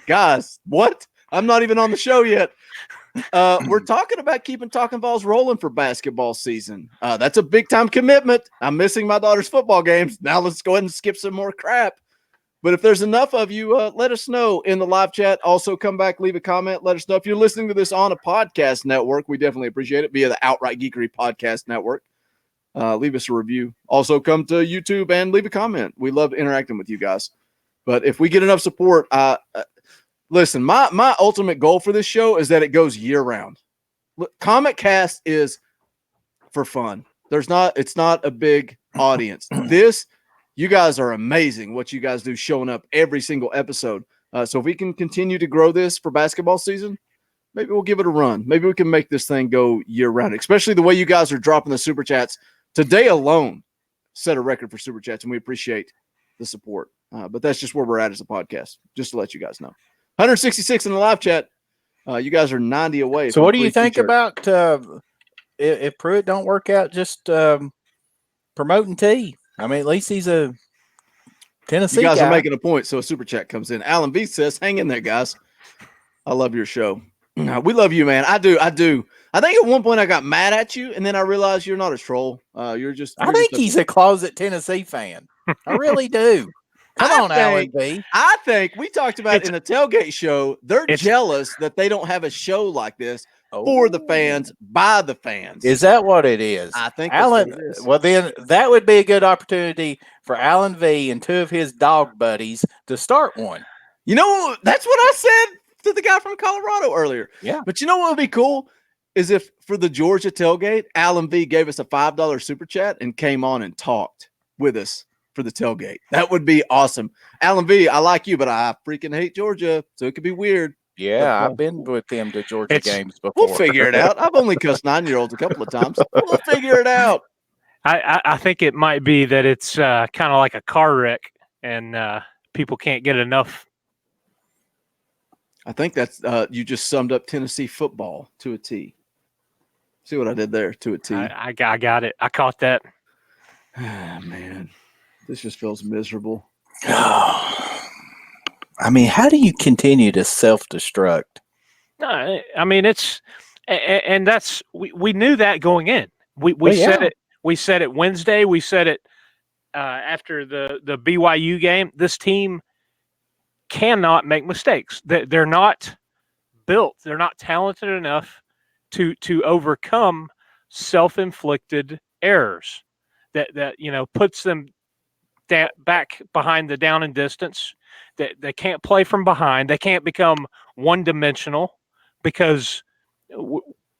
guys, what? I'm not even on the show yet. We're talking about keeping Talkin VAWLS rolling for basketball season. That's a big time commitment. I'm missing my daughter's football games. Now let's go ahead and skip some more crap. But if there's enough of you, let us know in the live chat. Also, come back, leave a comment. Let us know if you're listening to this on a podcast network. We definitely appreciate it via the Outright Geekery Podcast Network. Leave us a review. Also, come to YouTube and leave a comment. We love interacting with you guys. But if we get enough support, listen, my ultimate goal for this show is that it goes year-round. Comic Cast is for fun. It's not a big audience. You guys are amazing what you guys do showing up every single episode. So if we can continue to grow this for basketball season, maybe we'll give it a run. Maybe we can make this thing go year-round, especially the way you guys are dropping the Super Chats. Today alone set a record for Super Chats, and we appreciate the support. But that's just where we're at as a podcast, just to let you guys know. 166 in the live chat. You guys are 90 away. So what do you think about if Pruitt don't work out, just promoting T? I mean, at least he's a Tennessee guy. You guys guy. are making a point, so a super chat comes in. Alan V says, hang in there, guys. I love your show. We love you, man. I do. I think at one point I got mad at you, and then I realized you're not a troll. I think he's a closet Tennessee fan. I really do. Come on, Alan V. I think we talked about in the tailgate show, they're jealous that they don't have a show like this for the fans, by the fans. Is that what it is? I think Alan. Well, then that would be a good opportunity for Alan V and two of his dog buddies to start one. You know, that's what I said to the guy from Colorado earlier. Yeah. But you know what would be cool is if for the Georgia tailgate, Alan V gave us a $5 super chat and came on and talked with us for the tailgate. That would be awesome. Alan V, I like you, but I freaking hate Georgia, so it could be weird. Yeah, I've been with them to Georgia games before. We'll figure it out. I've only cussed 9-year-olds a couple of times. We'll figure it out. I think it might be that it's kind of like a car wreck, and people can't get enough. I think that's you just summed up Tennessee football to a T. See what I did there? To a T. I got it. I caught that. Man, this just feels miserable. I mean, how do you continue to self-destruct? No, I mean and that's we knew that going in. We said it. We said it Wednesday. We said it after the BYU game. This team cannot make mistakes. They're not built. They're not talented enough to overcome self-inflicted errors that puts them back behind the down and distance. They can't play from behind. They can't become one-dimensional because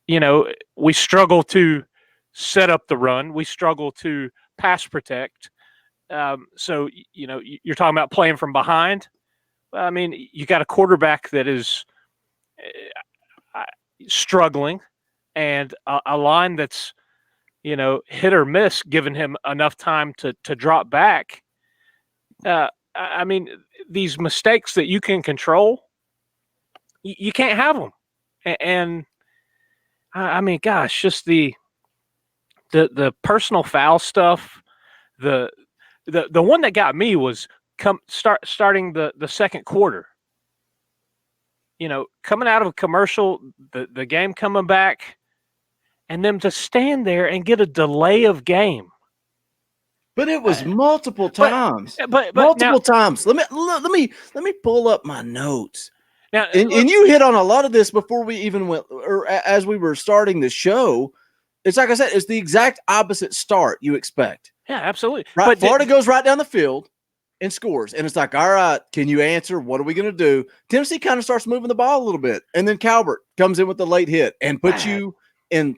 we struggle to set up the run. We struggle to pass protect. So you're talking about playing from behind. I mean, you got a quarterback that is struggling, and a line that's hit or miss, giving him enough time to drop back. I mean, these mistakes that you can control, you can't have them. And I mean, gosh, just the personal foul stuff. The one that got me was starting the second quarter. Coming out of a commercial, the game coming back, and them to stand there and get a delay of game. But it was multiple times. But multiple times. Let me pull up my notes. Now, and you hit on a lot of this before we even went, or as we were starting the show. It's like I said, it's the exact opposite start you expect. Yeah, absolutely. Right, but Florida goes right down the field and scores, and it's like, all right, can you answer? What are we going to do? Tennessee kind of starts moving the ball a little bit, and then Calvert comes in with the late hit and puts you in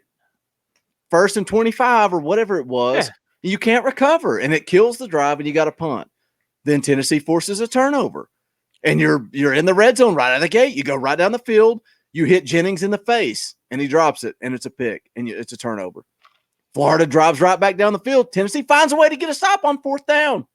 1st and 25 or whatever it was. Yeah. You can't recover, and it kills the drive, and you got to punt. Then Tennessee forces a turnover, and you're in the red zone right out of the gate. You go right down the field. You hit Jennings in the face, and he drops it, and it's a pick, and it's a turnover. Florida drives right back down the field. Tennessee finds a way to get a stop on 4th down.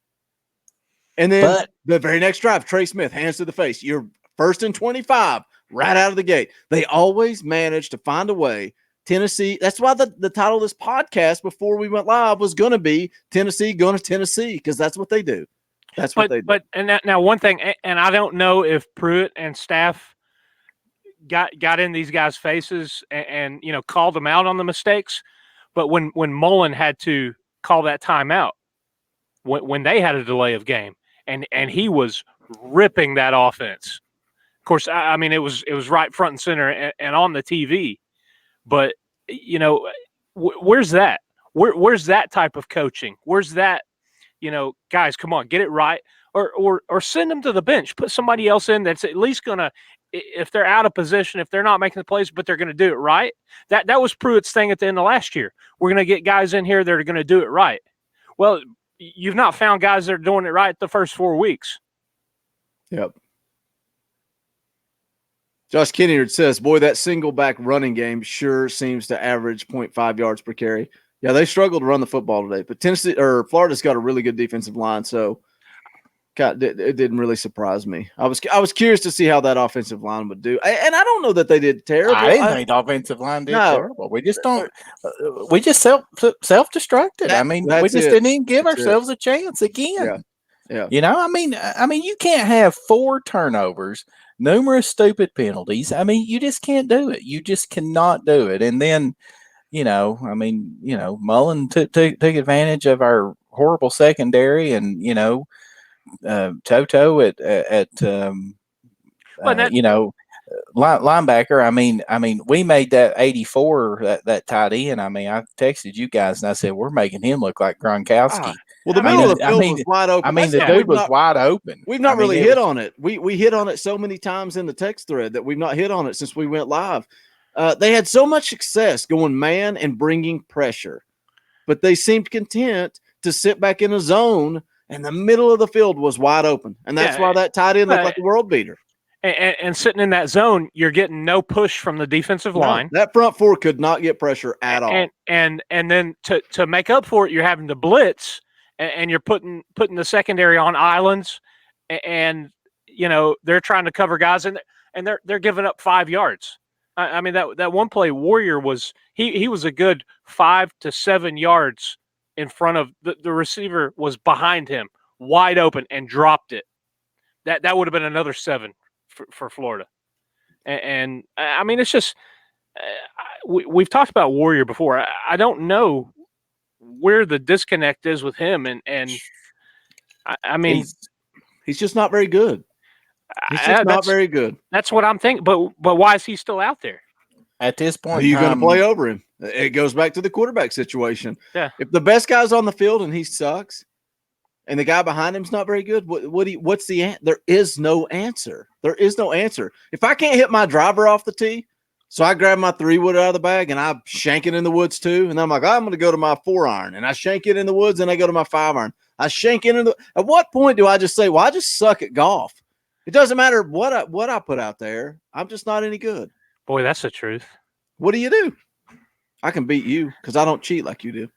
And then the very next drive, Trey Smith, hands to the face. You're 1st and 25 right out of the gate. They always manage to find a way. Tennessee, that's why the title of this podcast before we went live was going to be Tennessee going to Tennessee, because that's what they do. That's what they did. Now one thing, and I don't know if Pruitt and staff got in these guys' faces and called them out on the mistakes, but when Mullen had to call that timeout, when they had a delay of game, and he was ripping that offense. Of course, I mean it was right front and center and on the TV, but where's that? Where's that type of coaching? Where's that? Guys, come on, get it right, or send them to the bench. Put somebody else in that's at least gonna, if they're out of position, if they're not making the plays, but they're gonna do it right. That was Pruitt's thing at the end of last year. We're gonna get guys in here that are gonna do it right. Well, you've not found guys that are doing it right the first 4 weeks. Yep. Josh Kinneard says, boy, that single back running game sure seems to average 0.5 yards per carry. Yeah, they struggled to run the football today, but Florida's got a really good defensive line, so it didn't really surprise me. I was curious to see how that offensive line would do, and I don't know that they did terrible. I didn't think the offensive line did terrible. We just don't. We just self-destructed. I mean, we just didn't even give ourselves a chance again. Yeah. I mean, you can't have 4 turnovers, numerous stupid penalties. I mean, you just can't do it. You just cannot do it. And then, Mullen took advantage of our horrible secondary, and Toto at linebacker. I mean, we made that 84 that tight end. I mean, I texted you guys and I said we're making him look like Gronkowski. Well, the middle of the field was wide open. I mean, the dude was wide open. We've not really hit on it. We hit on it so many times in the text thread that we've not hit on it since we went live. They had so much success going man and bringing pressure, but they seemed content to sit back in a zone, and the middle of the field was wide open. And that's why that tight end looked like a world beater. And sitting in that zone, you're getting no push from the defensive line. That front four could not get pressure at all. And then to make up for it, you're having to blitz, and you're putting the secondary on islands, and they're trying to cover guys, and they're giving up 5 yards. I mean, that one play, Warrior was he was a good 5 to 7 yards in front of the receiver, was behind him, wide open, and dropped it. That would have been another 7 for Florida. And I mean, it's just we've talked about Warrior before. I don't know where the disconnect is with him, and I mean, he's just not very good. He's just not very good. That's what I'm thinking. But why is he still out there? At this point, are you going to play over him? It goes back to the quarterback situation. Yeah. If the best guy's on the field and he sucks, and the guy behind him's not very good, what's the answer? There is no answer. There is no answer. If I can't hit my driver off the tee, so I grab my 3-wood out of the bag and I shank it in the woods too, and I'm like, I'm going to go to my 4-iron, and I shank it in the woods, and I go to my 5-iron. I shank it in the. At what point do I just say, well, I just suck at golf? It doesn't matter what I put out there. I'm just not any good. Boy, that's the truth. What do? I can beat you because I don't cheat like you do.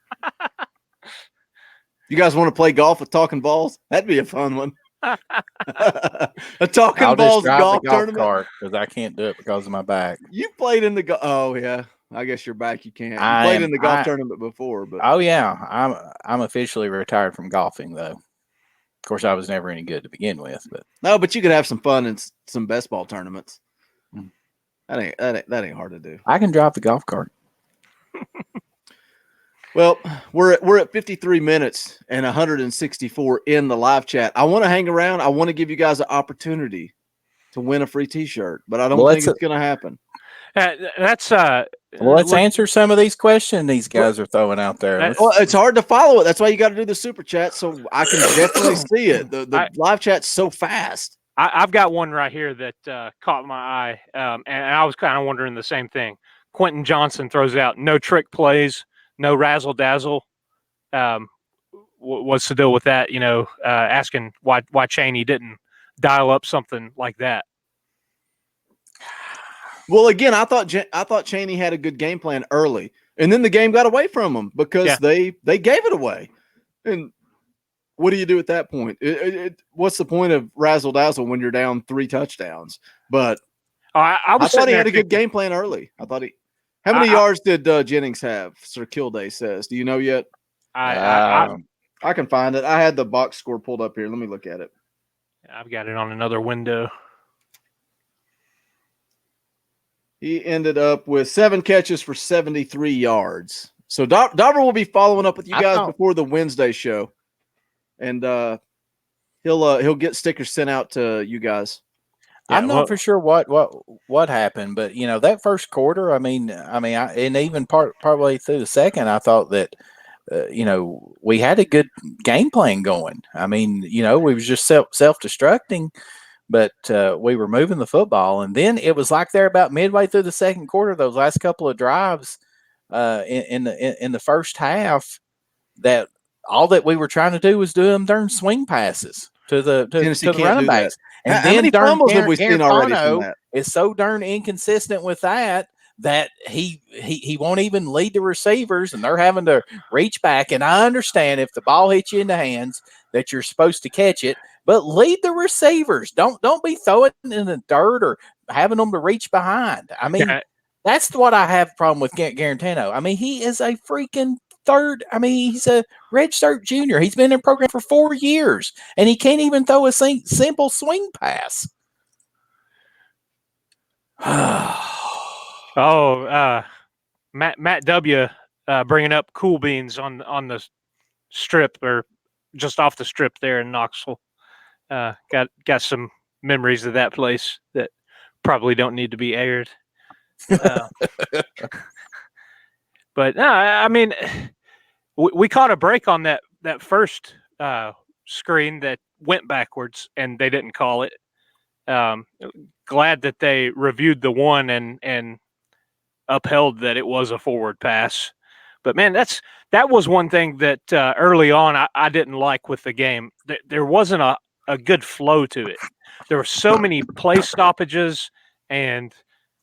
You guys want to play golf with Talkin VAWLS? That'd be a fun one. A Talkin VAWLS golf tournament. Because I can't do it because of my back. You played in the oh yeah. I guess your back you can't. You played in the golf tournament before, but oh yeah, I'm officially retired from golfing though. Of course, I was never any good to begin with, but you could have some fun in some best ball tournaments. That ain't hard to do. I can drive the golf cart. Well, we're at 53 minutes and 164 in the live chat. I want to hang around. I want to give you guys an opportunity to win a free T-shirt, but I don't think it's going to happen. Let's answer some of these questions these guys are throwing out there. Well, it's hard to follow it. That's why you got to do the super chat, so I can definitely see it. The live chat's so fast. I've got one right here that caught my eye, and I was kind of wondering the same thing. Quentin Johnson throws out no trick plays, no razzle dazzle. What's the deal with that? Asking why Chaney didn't dial up something like that. Well, again, I thought Chaney had a good game plan early, and then the game got away from him because they gave it away. And what do you do at that point? What's the point of razzle dazzle when you're down 3 touchdowns? But I thought he had a good game plan early. I thought he. How many yards did Jennings have? Sir Kilday says. Do you know yet? I I can find it. I had the box score pulled up here. Let me look at it. I've got it on another window. He ended up with 7 catches for 73 yards. So Dauber will be following up with you guys before the Wednesday show, and he'll get stickers sent out to you guys. Yeah, I'm not for sure what happened, but that first quarter, I mean, and even partway through the second, I thought that we had a good game plan going. I mean, we was just self-destructing, but we were moving the football. And then it was like there about midway through the second quarter, those last couple of drives in the first half, that all that we were trying to do was do them darn swing passes to the running backs. And how many fumbles have we seen already from that? Is so darn inconsistent with that he won't even lead the receivers, and they're having to reach back. And I understand if the ball hits you in the hands that you're supposed to catch it, but lead the receivers. Don't be throwing it in the dirt or having them to reach behind. I mean, that's what I have a problem with Garantano. I mean, he is a freaking he's a redshirt junior. He's been in the program for 4 years, and he can't even throw a simple swing pass. Matt W. Bringing up Cool Beans on the strip, or just off the strip there in Knoxville. Got some memories of that place that probably don't need to be aired. But no, I mean, we caught a break on that first screen that went backwards, and they didn't call it. Glad that they reviewed the one and upheld that it was a forward pass. But man, that was one thing that early on I didn't like with the game. There wasn't a good flow to it. There were so many play stoppages, and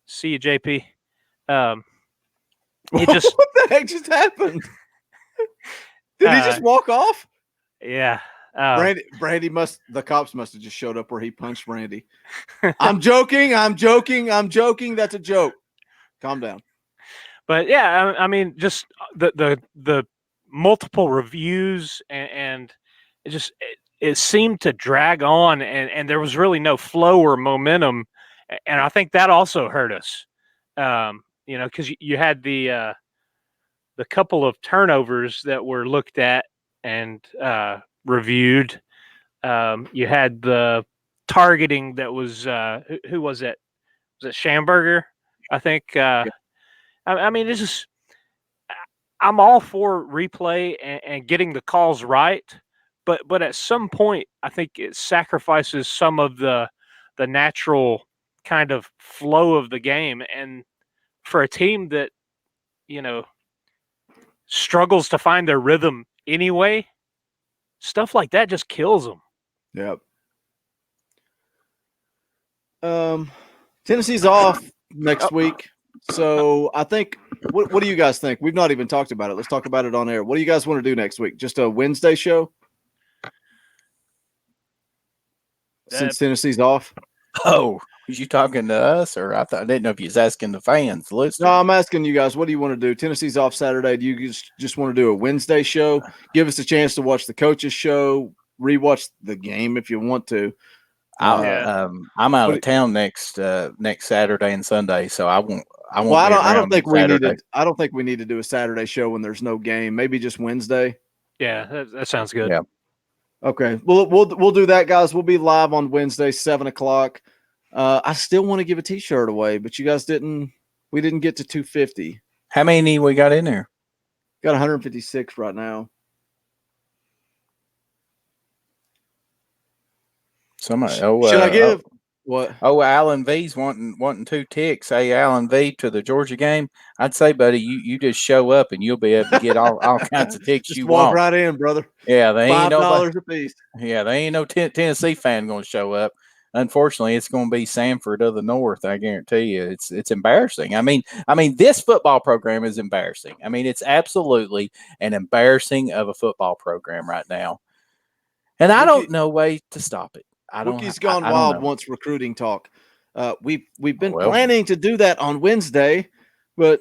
see you, JP. What the heck just happened? Did he just walk off? Yeah. Brandy the cops must have just showed up where he punched Randy. I'm joking. That's a joke. Calm down. But yeah, I mean, just the multiple reviews and it seemed to drag on, and there was really no flow or momentum, and I think that also hurt us. Because you had the couple of turnovers that were looked at and reviewed. You had the targeting that was who was it? Was it Schamberger? I think. I mean, it's just I'm all for replay and getting the calls right, but at some point, I think it sacrifices some of the natural kind of flow of the game. And for a team that struggles to find their rhythm anyway, stuff like that just kills them. Yep. Tennessee's off next week, so I think. What do you guys think? We've not even talked about it. Let's talk about it on air. What do you guys want to do next week? Just a Wednesday show? Since Tennessee's off? Oh, was you talking to us, or I didn't know if you was asking the fans. Listen. No, I'm asking you guys. What do you want to do? Tennessee's off Saturday. Do you just want to do a Wednesday show? Give us a chance to watch the coaches show, rewatch the game if you want to. I'm out of town next Saturday and Sunday, so I won't. Well, I don't think we need to. I don't think we need to do a Saturday show when there's no game. Maybe just Wednesday. Yeah, that sounds good. Yeah. Okay. We'll do that, guys. We'll be live on Wednesday, 7:00. I still want to give a T-shirt away, but you guys didn't. We didn't get to 250. How many we got in there? Got 156 right now. Somebody. Should I give? What? Oh, Alan V's wanting 2 ticks. Hey, Alan V, to the Georgia game. I'd say, buddy, you just show up and you'll be able to get all kinds of ticks you walk want. Right in, brother. Yeah, they ain't $5 a piece. Yeah, they ain't no Tennessee fan going to show up. Unfortunately, it's going to be Sanford of the North. I guarantee you, it's embarrassing. I mean, this football program is embarrassing. I mean, it's absolutely an embarrassing of a football program right now, and I don't know a way to stop it. Wookie's gone wild once recruiting talk. We've been planning to do that on Wednesday, but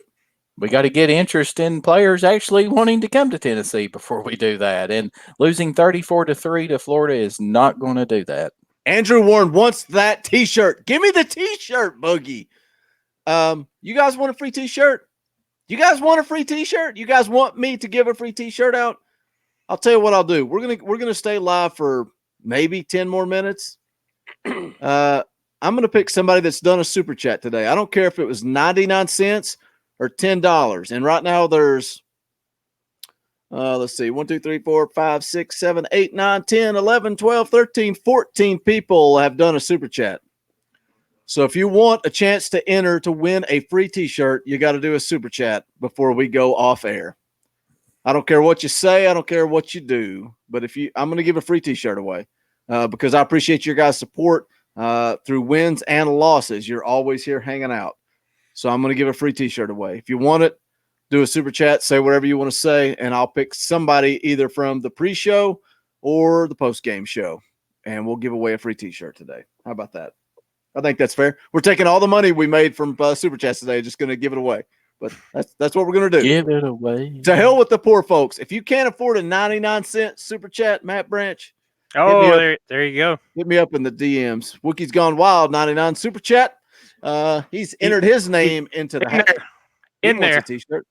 We got to get interest in players actually wanting to come to Tennessee before we do that. And losing 34-3 to Florida is not going to do that. Andrew Warren wants that T-shirt. Give me the T-shirt, Boogie. You guys want a free T-shirt? You guys want a free T-shirt? You guys want me to give a free T-shirt out? I'll tell you what I'll do. We're gonna stay live for maybe 10 more minutes. I'm gonna pick somebody that's done a super chat today. I don't care if it was 99 cents or $10. And right now there's let's see, 1, 2, 3, 4, 5, 6, 7, 8, 9, 10, 11, 12, 13, 14 people have done a super chat. So if you want a chance to enter to win a free T-shirt, you got to do a super chat before we go off air. I don't care what you say. I don't care what you do. But I'm going to give a free T-shirt away because I appreciate your guys' support through wins and losses. You're always here hanging out. So I'm going to give a free T-shirt away. If you want it, do a super chat, say whatever you want to say, and I'll pick somebody either from the pre-show or the post-game show, and we'll give away a free T-shirt today. How about that? I think that's fair. We're taking all the money we made from super chats today, just going to give it away. But that's what we're going to do. Give it away. To hell with the poor folks. If you can't afford a 99-cent super chat, Matt Branch. Oh, there you go. Hit me up in the DMs. Wookie's Gone Wild, 99 super chat. He's entered his name into the hat. In there. A T-shirt.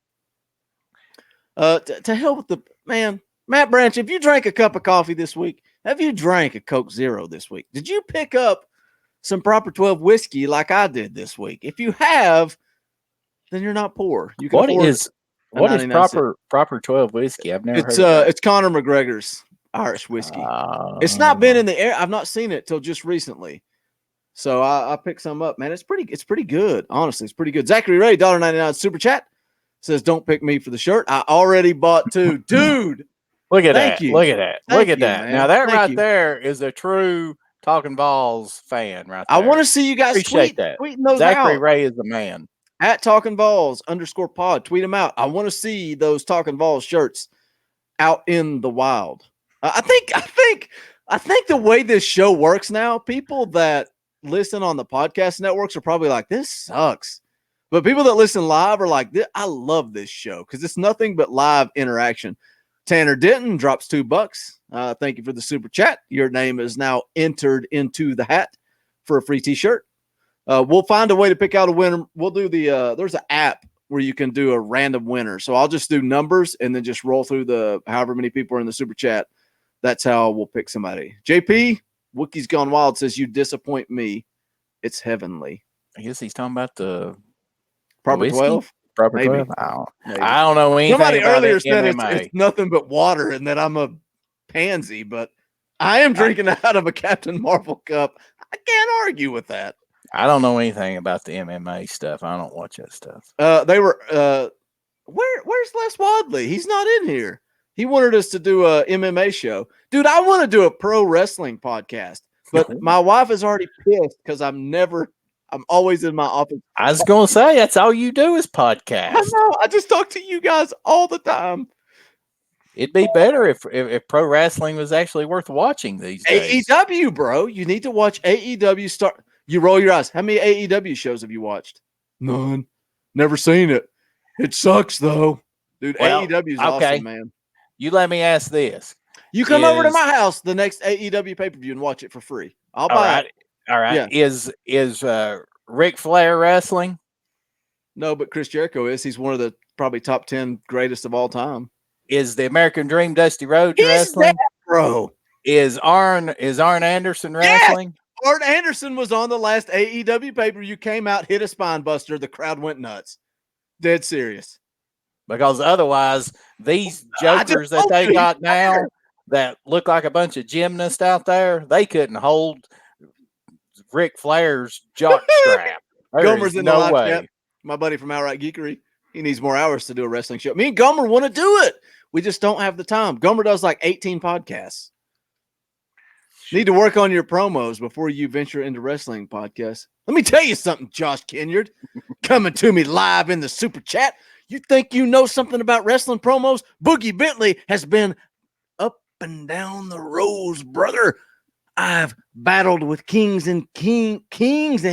To hell with the man. Matt Branch, if you drank a cup of coffee this week, have you drank a Coke Zero this week? Did you pick up some Proper 12 whiskey like I did this week? If you have, then you're not poor. You can what is proper 12 whiskey? I've never heard of it's Conor McGregor's Irish whiskey. It's not been in the air. I've not seen it till just recently. So I picked some up, man. It's pretty good. Honestly, it's pretty good. Zachary Ray, $1.99 super chat says, don't pick me for the shirt. I already bought 2. Dude. Look at that. You. Look at that. Thank Look at you, that. Man. Now that Thank right you. there is a true Talkin VAWLS fan right there. I want to see you guys tweeting those Zachary out. Ray is the man. At Talkin VAWLS _pod. Tweet them out. I want to see those Talkin VAWLS shirts out in the wild. I think the way this show works now, people that listen on the podcast networks are probably like, this sucks. But people that listen live are like, I love this show because it's nothing but live interaction. Tanner Denton drops $2. Thank you for the super chat. Your name is now entered into the hat for a free T-shirt. We'll find a way to pick out a winner. We'll do there's an app where you can do a random winner. So I'll just do numbers and then just roll through the however many people are in the super chat. That's how we'll pick somebody. JP, Wookie's Gone Wild says, you disappoint me. It's heavenly. I guess he's talking about the Proper 12? Proper Maybe. 12? I don't know anything. Somebody about earlier said MMA. it's nothing but water and that I'm a pansy, but I am drinking out of a Captain Marvel cup. I can't argue with that. I don't know anything about the MMA stuff. I don't watch that stuff. They were where's Les Wadley? He's not in here. He wanted us to do a MMA show. Dude, I want to do a pro wrestling podcast, but my wife is already pissed because I'm always in my office. I was going to say, that's all you do is podcast. I know. I just talk to you guys all the time. It'd be better if pro wrestling was actually worth watching these days. AEW, bro. You need to watch AEW start. You roll your eyes. How many AEW shows have you watched? None. Never seen it. It sucks, though. Dude, AEW is awesome, man. You let me ask this. You come over to my house the next AEW pay-per-view and watch it for free. I'll buy it. All right. Yeah. Is Ric Flair wrestling? No, but Chris Jericho is. He's one of the probably top 10 greatest of all time. Is the American Dream Dusty Rhodes wrestling? That, bro. Is Arn Anderson wrestling? Yes! Arn Anderson was on the last AEW pay-per-view, came out, hit a spine buster. The crowd went nuts. Dead serious. Because otherwise, these jokers that they got now that look like a bunch of gymnasts out there, they couldn't hold Ric Flair's jock strap. Gomer's in the live way. chat. My buddy from Outright Geekery. He needs more hours to do a wrestling show. Me and Gomer want to do it. We just don't have the time. Gomer does like 18 podcasts. Need to work on your promos before you venture into wrestling podcasts. Let me tell you something, Josh Kenyard. Coming to me live in the super chat. You think you know something about wrestling promos? Boogie Bentley has been up and down the roads, brother. I've battled with kings and queens.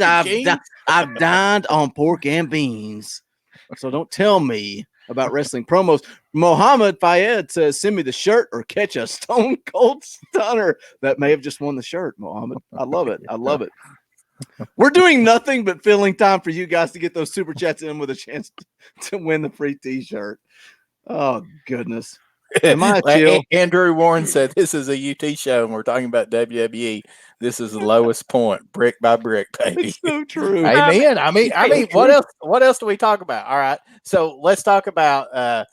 I've dined on pork and beans. So don't tell me about wrestling promos. Mohammed Fayed says, send me the shirt or catch a stone cold stunner. That may have just won the shirt, Mohammed. I love it. I love it. We're doing nothing but filling time for you guys to get those super chats in with a chance to win the free t-shirt. Oh, goodness. Am I chill? Andrew Warren said this is a UT show and we're talking about WWE. This is the lowest point, brick by brick, baby. It's so true. Amen. I mean, what else do we talk about? All right. So let's talk about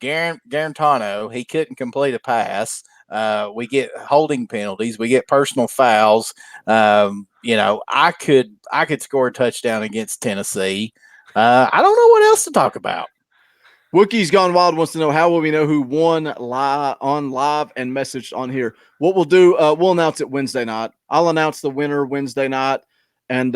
Garantano. He couldn't complete a pass. We get holding penalties. We get personal fouls. I could score a touchdown against Tennessee. I don't know what else to talk about. Wookie's Gone Wild wants to know, how will we know who won live and messaged on here? What we'll do, we'll announce it Wednesday night. I'll announce the winner Wednesday night, and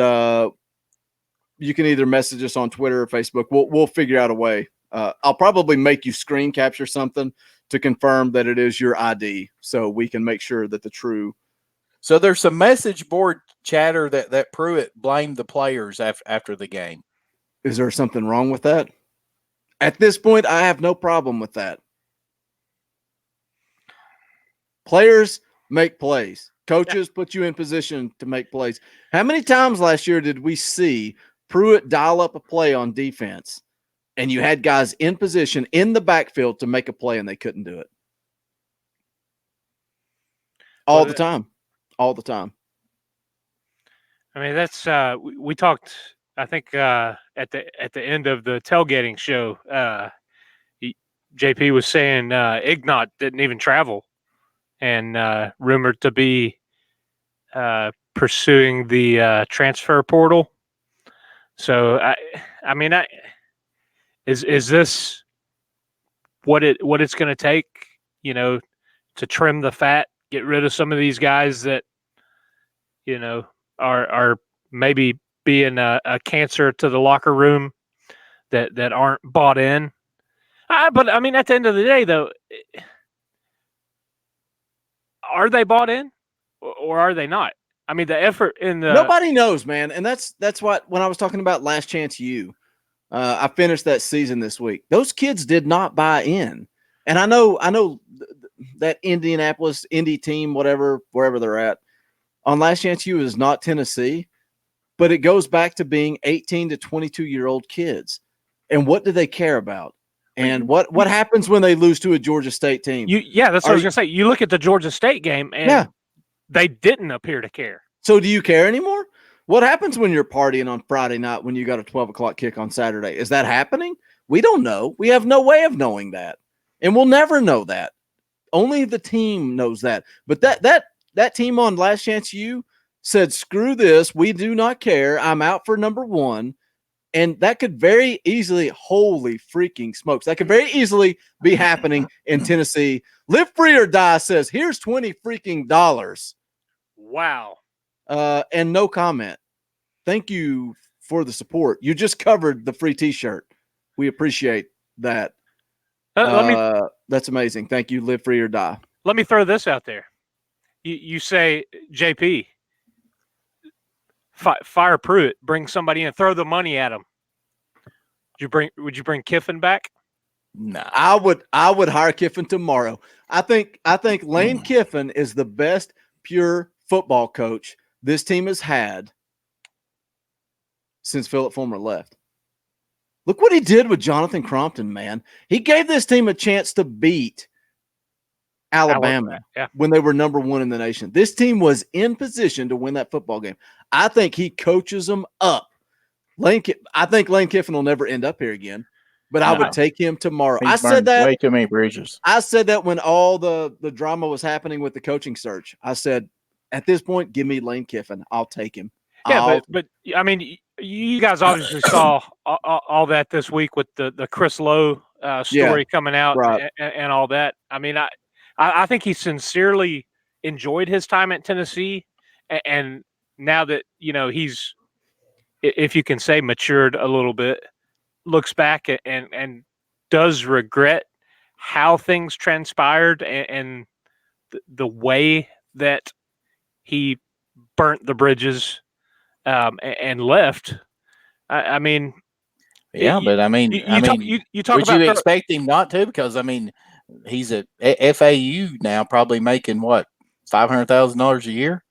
you can either message us on Twitter or Facebook. We'll figure out a way. I'll probably make you screen capture something to confirm that it is your ID, so we can make sure that the true. So there's some message board chatter that Pruitt blamed the players after the game. Is there something wrong with that? At this point, I have no problem with that. Players make plays. Coaches put you in position to make plays. How many times last year did we see Pruitt dial up a play on defense and you had guys in position in the backfield to make a play and they couldn't do it? All the time. All the time. I mean, that's we talked, I think, at the end of the tailgating show, JP was saying Ignat didn't even travel, and rumored to be pursuing the transfer portal. So I mean, is this what it's going to take? To trim the fat, get rid of some of these guys that are maybe being a cancer to the locker room that aren't bought in. But I mean, at the end of the day, though, are they bought in or are they not? I mean, the effort in the nobody knows, man, and that's what when I was talking about Last Chance U, I finished that season this week. Those kids did not buy in, and I know that Indianapolis Indy team, wherever they're at, on Last Chance U is not Tennessee. But it goes back to being 18 to 22-year-old kids. And what do they care about? And what happens when they lose to a Georgia State team? That's what I was going to say. You look at the Georgia State game, and they didn't appear to care. So do you care anymore? What happens when you're partying on Friday night when you got a 12 o'clock kick on Saturday? Is that happening? We don't know. We have no way of knowing that. And we'll never know that. Only the team knows that. But that team on Last Chance U said, screw this. We do not care. I'm out for number one. And that could very easily, holy freaking smokes, that could very easily be happening in Tennessee. Live Free or Die says, here's $20 freaking dollars. Wow. And no comment. Thank you for the support. You just covered the free t-shirt. We appreciate that. That's amazing. Thank you. Live Free or Die. Let me throw this out there. You say, JP, fire Pruitt, bring somebody in, throw the money at him. Would you bring Kiffin back? No, I would hire Kiffin tomorrow. I think Lane Kiffin is the best pure football coach this team has had since Philip Fulmer left. Look what he did with Jonathan Crompton, man. He gave this team a chance to beat Alabama when they were number one in the nation. This team was in position to win that football game. I think he coaches them up. I think Lane Kiffin will never end up here again, but I would take him tomorrow. I said that way too many bridges. I said that when all the drama was happening with the coaching search. I said, at this point, give me Lane Kiffin. I'll take him. Yeah, but I mean, you guys obviously saw all that this week with the Chris Lowe story coming out and all that. I mean, I think he sincerely enjoyed his time at Tennessee, and now that he's, if you can say, matured a little bit, looks back and does regret how things transpired and the way that he burnt the bridges and left. I mean, Yeah, but I mean, you talk would about you expect him not to? Because I mean, he's at FAU now, probably making what $500,000 a year,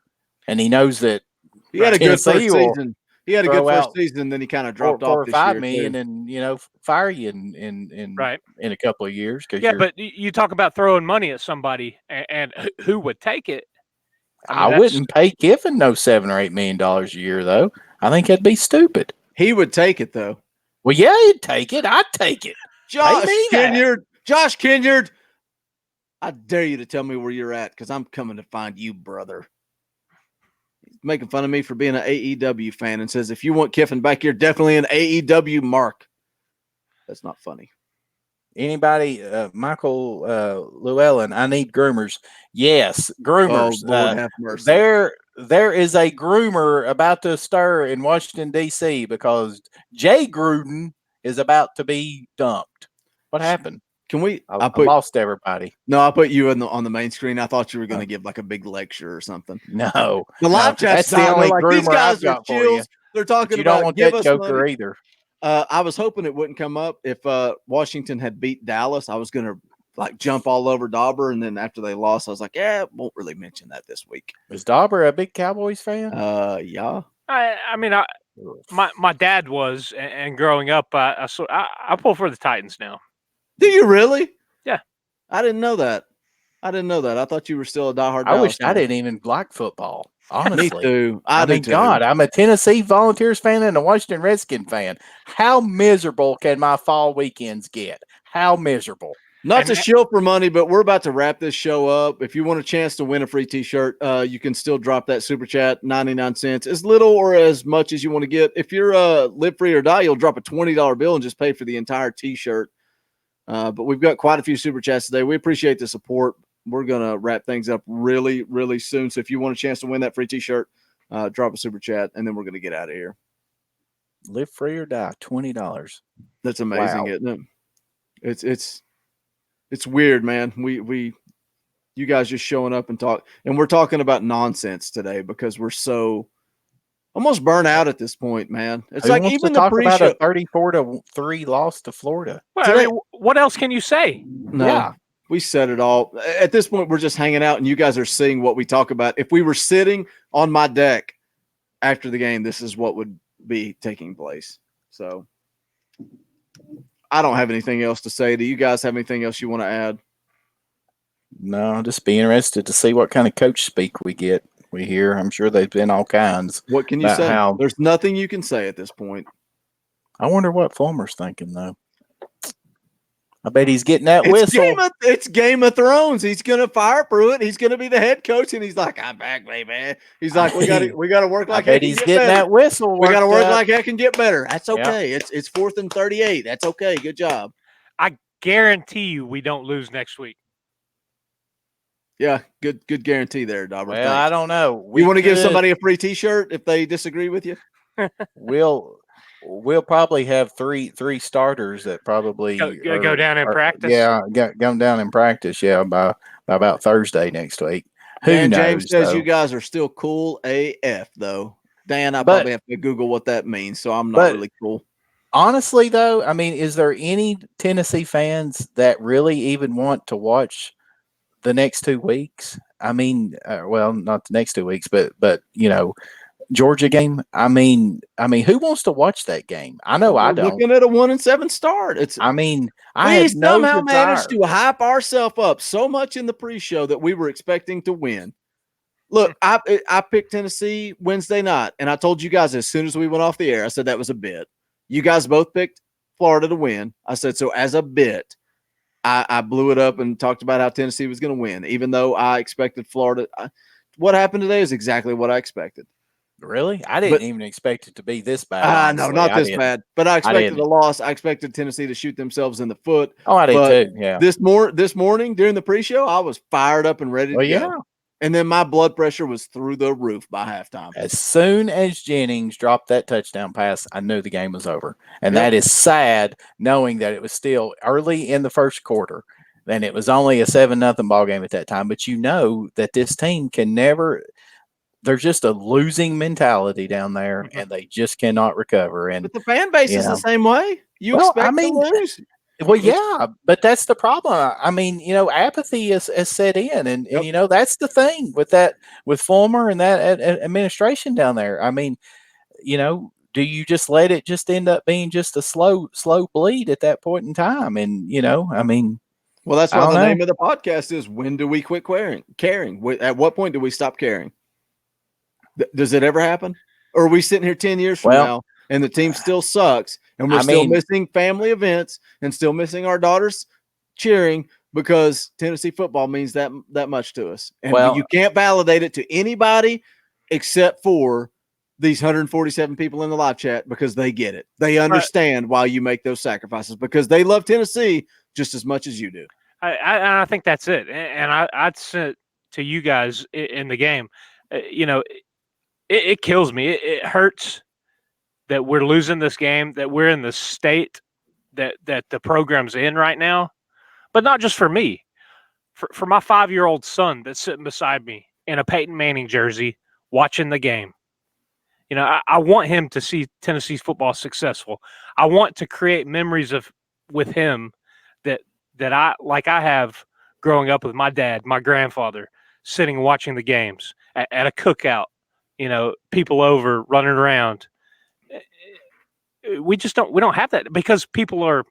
and he knows that He had a good first Tennessee will season. He had a good throw first out season, then he kind of four dropped off or this five year million, too. and fire you in right. in a couple of years. Because Yeah, but you talk about throwing money at somebody, and who would take it? I wouldn't pay Kiffin no $7 or $8 million a year, though. I think that'd be stupid. He would take it though. Well, yeah, he'd take it. I'd take it. Josh Kenyard, I dare you to tell me where you're at, because I'm coming to find you, brother. He's making fun of me for being an AEW fan and says, if you want Kiffin back, you're definitely an AEW mark. That's not funny. Anybody, Michael Llewellyn, I need groomers. Yes, groomers. Oh, Lord have mercy. There is a groomer about to stir in Washington, D.C. because Jay Gruden is about to be dumped. What happened? Can we? I lost everybody. No, I put you on the main screen. I thought you were going to give like a big lecture or something. No, the live chat's that's the only like, groomer these guys I've got are for chills. you. They're talking you about don't want give that us joker money. either. I was hoping it wouldn't come up if Washington had beat Dallas. I was going to like jump all over Dauber, and then after they lost, I was like, yeah, won't really mention that this week. Is Dauber a big Cowboys fan? Yeah. I mean, my dad was, and growing up, I pull for the Titans now. Do you really? Yeah. I didn't know that. I thought you were still a diehard. I wish fan. I didn't even like football. Honestly, me too. I mean, too. God, I'm a Tennessee Volunteers fan and a Washington Redskin fan. How miserable can my fall weekends get? How miserable? Not to shill for money, but we're about to wrap this show up. If you want a chance to win a free T-shirt, you can still drop that super chat, 99 cents, as little or as much as you want to get. If you're live free or die, you'll drop a $20 bill and just pay for the entire T-shirt. But we've got quite a few super chats today. We appreciate the support. We're going to wrap things up really, really soon. So if you want a chance to win that free T-shirt, drop a super chat, and then we're going to get out of here. Live free or die, $20. That's amazing, wow. isn't it? It's weird, man. You guys just showing up and talk, and we're talking about nonsense today because we're so almost burnt out at this point, man. It's Who like wants even to the talk about pre-show, a 34-3 loss to Florida. Well, I mean, what else can you say? No, yeah. We said it all. At this point, we're just hanging out, and you guys are seeing what we talk about. If we were sitting on my deck after the game, this is what would be taking place. So I don't have anything else to say. Do you guys have anything else you want to add? No, just be interested to see what kind of coach speak we hear. I'm sure they've been all kinds. What can you say? There's nothing you can say at this point. I wonder what Fulmer's thinking, though. I bet he's getting that whistle. It's Game of Thrones. He's gonna fire Pruitt. He's gonna be the head coach, and he's like, "I'm back, baby." He's like, "We got to work like I bet he's getting that whistle. We got to work like heck and get better." That's okay. Yeah. It's 4th and 38. That's okay. Good job. I guarantee you, we don't lose next week. Yeah, good guarantee there, Dauber. Well, thanks. I don't know. You want to give somebody a free T-shirt if they disagree with you? We'll probably have three starters that probably go down in practice. Yeah, go down in practice. Yeah, by about Thursday next week. Who knows? James says though? you guys are still cool AF though. Dan, I probably have to Google what that means, so I'm not really cool. Honestly, though, I mean, is there any Tennessee fans that really even want to watch the next 2 weeks? I mean, well, not the next 2 weeks, but Georgia game. I mean, who wants to watch that game? I know I don't. Looking at a 1-7 start. I have no somehow desire. managed to hype ourselves up so much in the pre-show that we were expecting to win. Look, I picked Tennessee Wednesday night, and I told you guys as soon as we went off the air, I said that was a bit. You guys both picked Florida to win. I said, so as a bit, I blew it up and talked about how Tennessee was going to win, even though I expected Florida. What happened today is exactly what I expected. Really? I didn't even expect it to be this bad. No, not this bad. But I expected a loss. I expected Tennessee to shoot themselves in the foot. Oh, I did too. Yeah. This morning during the pre-show, I was fired up and ready to go. And then my blood pressure was through the roof by halftime. As soon as Jennings dropped that touchdown pass, I knew the game was over. And that is sad, knowing that it was still early in the first quarter. And it was only a 7-0 ball game at that time. But you know that this team can never there's just a losing mentality down there, and they just cannot recover. And But the fan base is the same way. You expect to lose. Well, yeah, but that's the problem. I mean, apathy has set in, and that's the thing with Fulmer and that administration down there. I mean, do you just let it just end up being just a slow bleed at that point in time? And I mean, well, that's why the name of the podcast is "When Do We Quit Caring?" At what point do we stop caring? Does it ever happen? Or are we sitting here 10 years from now and the team still sucks and we're still missing family events and still missing our daughters cheering because Tennessee football means that much to us? And you can't validate it to anybody except for these 147 people in the live chat because they get it. They understand why you make those sacrifices because they love Tennessee just as much as you do. I think that's it. And I'd say to you guys in the game, it kills me. It hurts that we're losing this game, that we're in the state that the program's in right now. But not just for me, for my 5-year-old son that's sitting beside me in a Peyton Manning jersey watching the game. I want him to see Tennessee's football successful. I want to create memories with him that I have growing up with my dad, my grandfather, sitting and watching the games at a cookout, people over running around. We don't have that because people are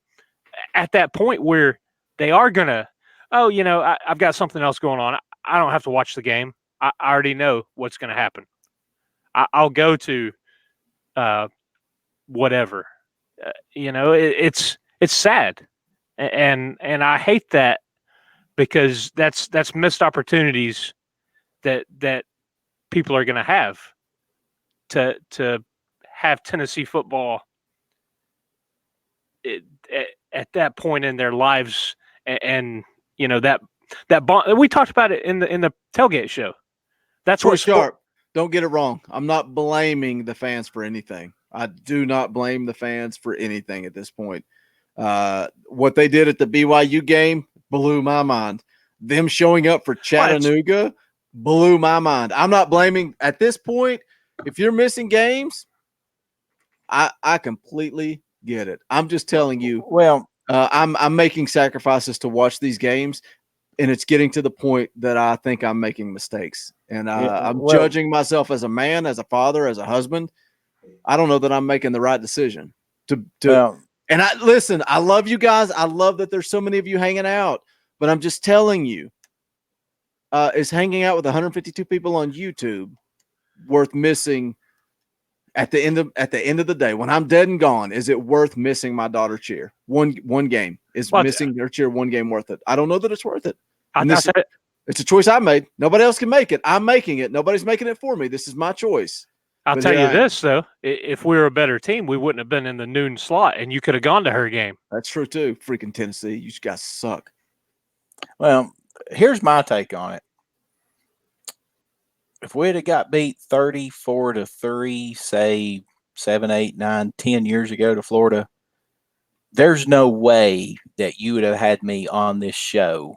at that point where they are gonna, I've got something else going on. I don't have to watch the game. I already know what's going to happen. I'll go to whatever. It's sad, and I hate that because that's missed opportunities that people are going to have to have Tennessee football at that point in their lives, and that bond we talked about it in the tailgate show. That's what sharp. Don't get it wrong. I'm not blaming the fans for anything. I do not blame the fans for anything at this point. What they did at the BYU game blew my mind. Them showing up for Chattanooga blew my mind. I'm not blaming at this point. If you're missing games, I completely get it. I'm just telling you. Well, I'm making sacrifices to watch these games, and it's getting to the point that I think I'm making mistakes. And I'm judging myself as a man, as a father, as a husband. I don't know that I'm making the right decision. And I love you guys. I love that there's so many of you hanging out. But I'm just telling you, is hanging out with 152 people on YouTube worth missing at the end of the day? When I'm dead and gone, is it worth missing my daughter cheer? One game is missing her cheer. One game worth it? I don't know that it's worth it. It's a choice I made. Nobody else can make it. I'm making it. Nobody's making it for me. This is my choice. I'll tell you this, though. If we were a better team, we wouldn't have been in the noon slot, and you could have gone to her game. That's true, too. Freaking Tennessee. You guys suck. Well, here's my take on it. If we'd have got beat 34-3, say 7, 8, 9, 10 years ago to Florida, there's no way that you would have had me on this show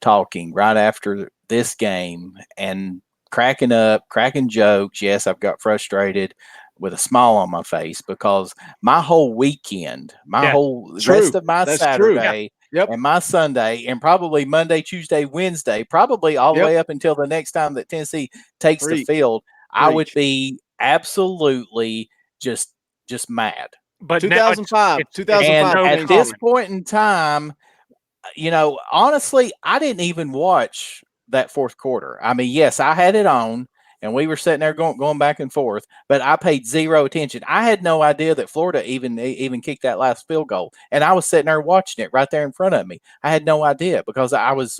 talking right after this game and cracking up, cracking jokes. Yes, I've got frustrated with a smile on my face because my whole weekend, rest of my Saturday and my Sunday, and probably Monday, Tuesday, Wednesday, probably all the way up until the next time that Tennessee takes the field, I would be absolutely just mad. But 2005, and at this point in time, honestly, I didn't even watch that fourth quarter. I mean, yes, I had it on, and we were sitting there going back and forth, but I paid zero attention. I had no idea that Florida even kicked that last field goal, and I was sitting there watching it right there in front of me. I had no idea because I was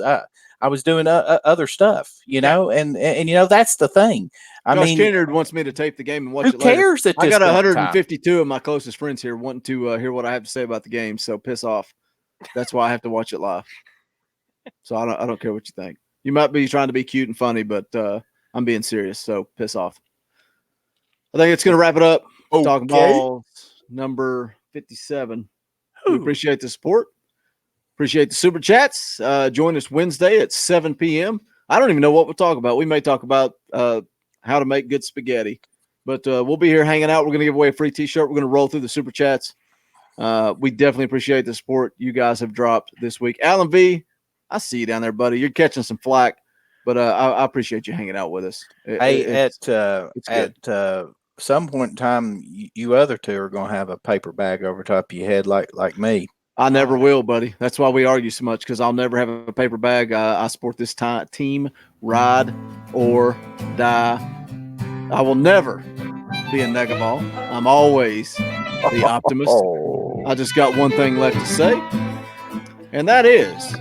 doing other stuff, and that's the thing. I mean, Kennard wants me to tape the game and watch it later. Who cares? I got 152 of my closest friends here wanting to hear what I have to say about the game, so piss off. That's why I have to watch it live. So I don't care what you think. You might be trying to be cute and funny, but I'm being serious, so piss off. I think it's going to wrap it up. Talking Balls number 57. We appreciate the support. Appreciate the super chats. Join us Wednesday at 7 p.m. I don't even know what we'll talk about. We may talk about how to make good spaghetti. But we'll be here hanging out. We're going to give away a free T-shirt. We're going to roll through the super chats. We definitely appreciate the support you guys have dropped this week. Alan V, I see you down there, buddy. You're catching some flack, but I appreciate you hanging out with us. At some point in time, you other two are going to have a paper bag over top of your head like me. I never will, buddy. That's why we argue so much, because I'll never have a paper bag. I support this team, ride or die. I will never be a negaball. I'm always the optimist. I just got one thing left to say, and that is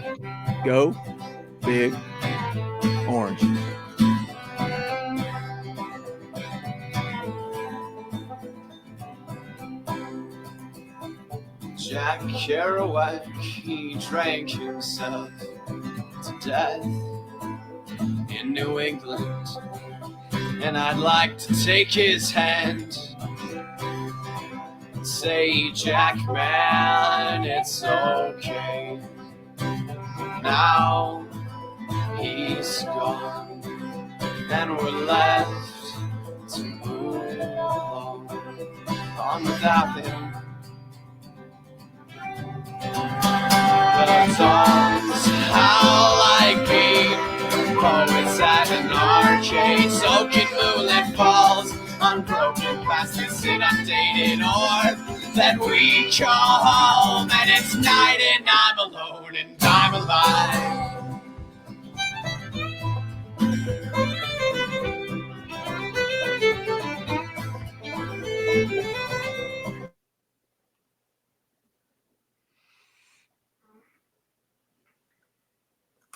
go big orange. Jack Kerouac, he drank himself to death in New England, and I'd like to take his hand and say, Jack, man, it's okay. Now he's gone, and we're left to move on without him. The songs howl like me, poets at an arcade, soaking moonlit falls, unbroken past this inundated orb that we call home, and it's night and I'm alone and I'm alive.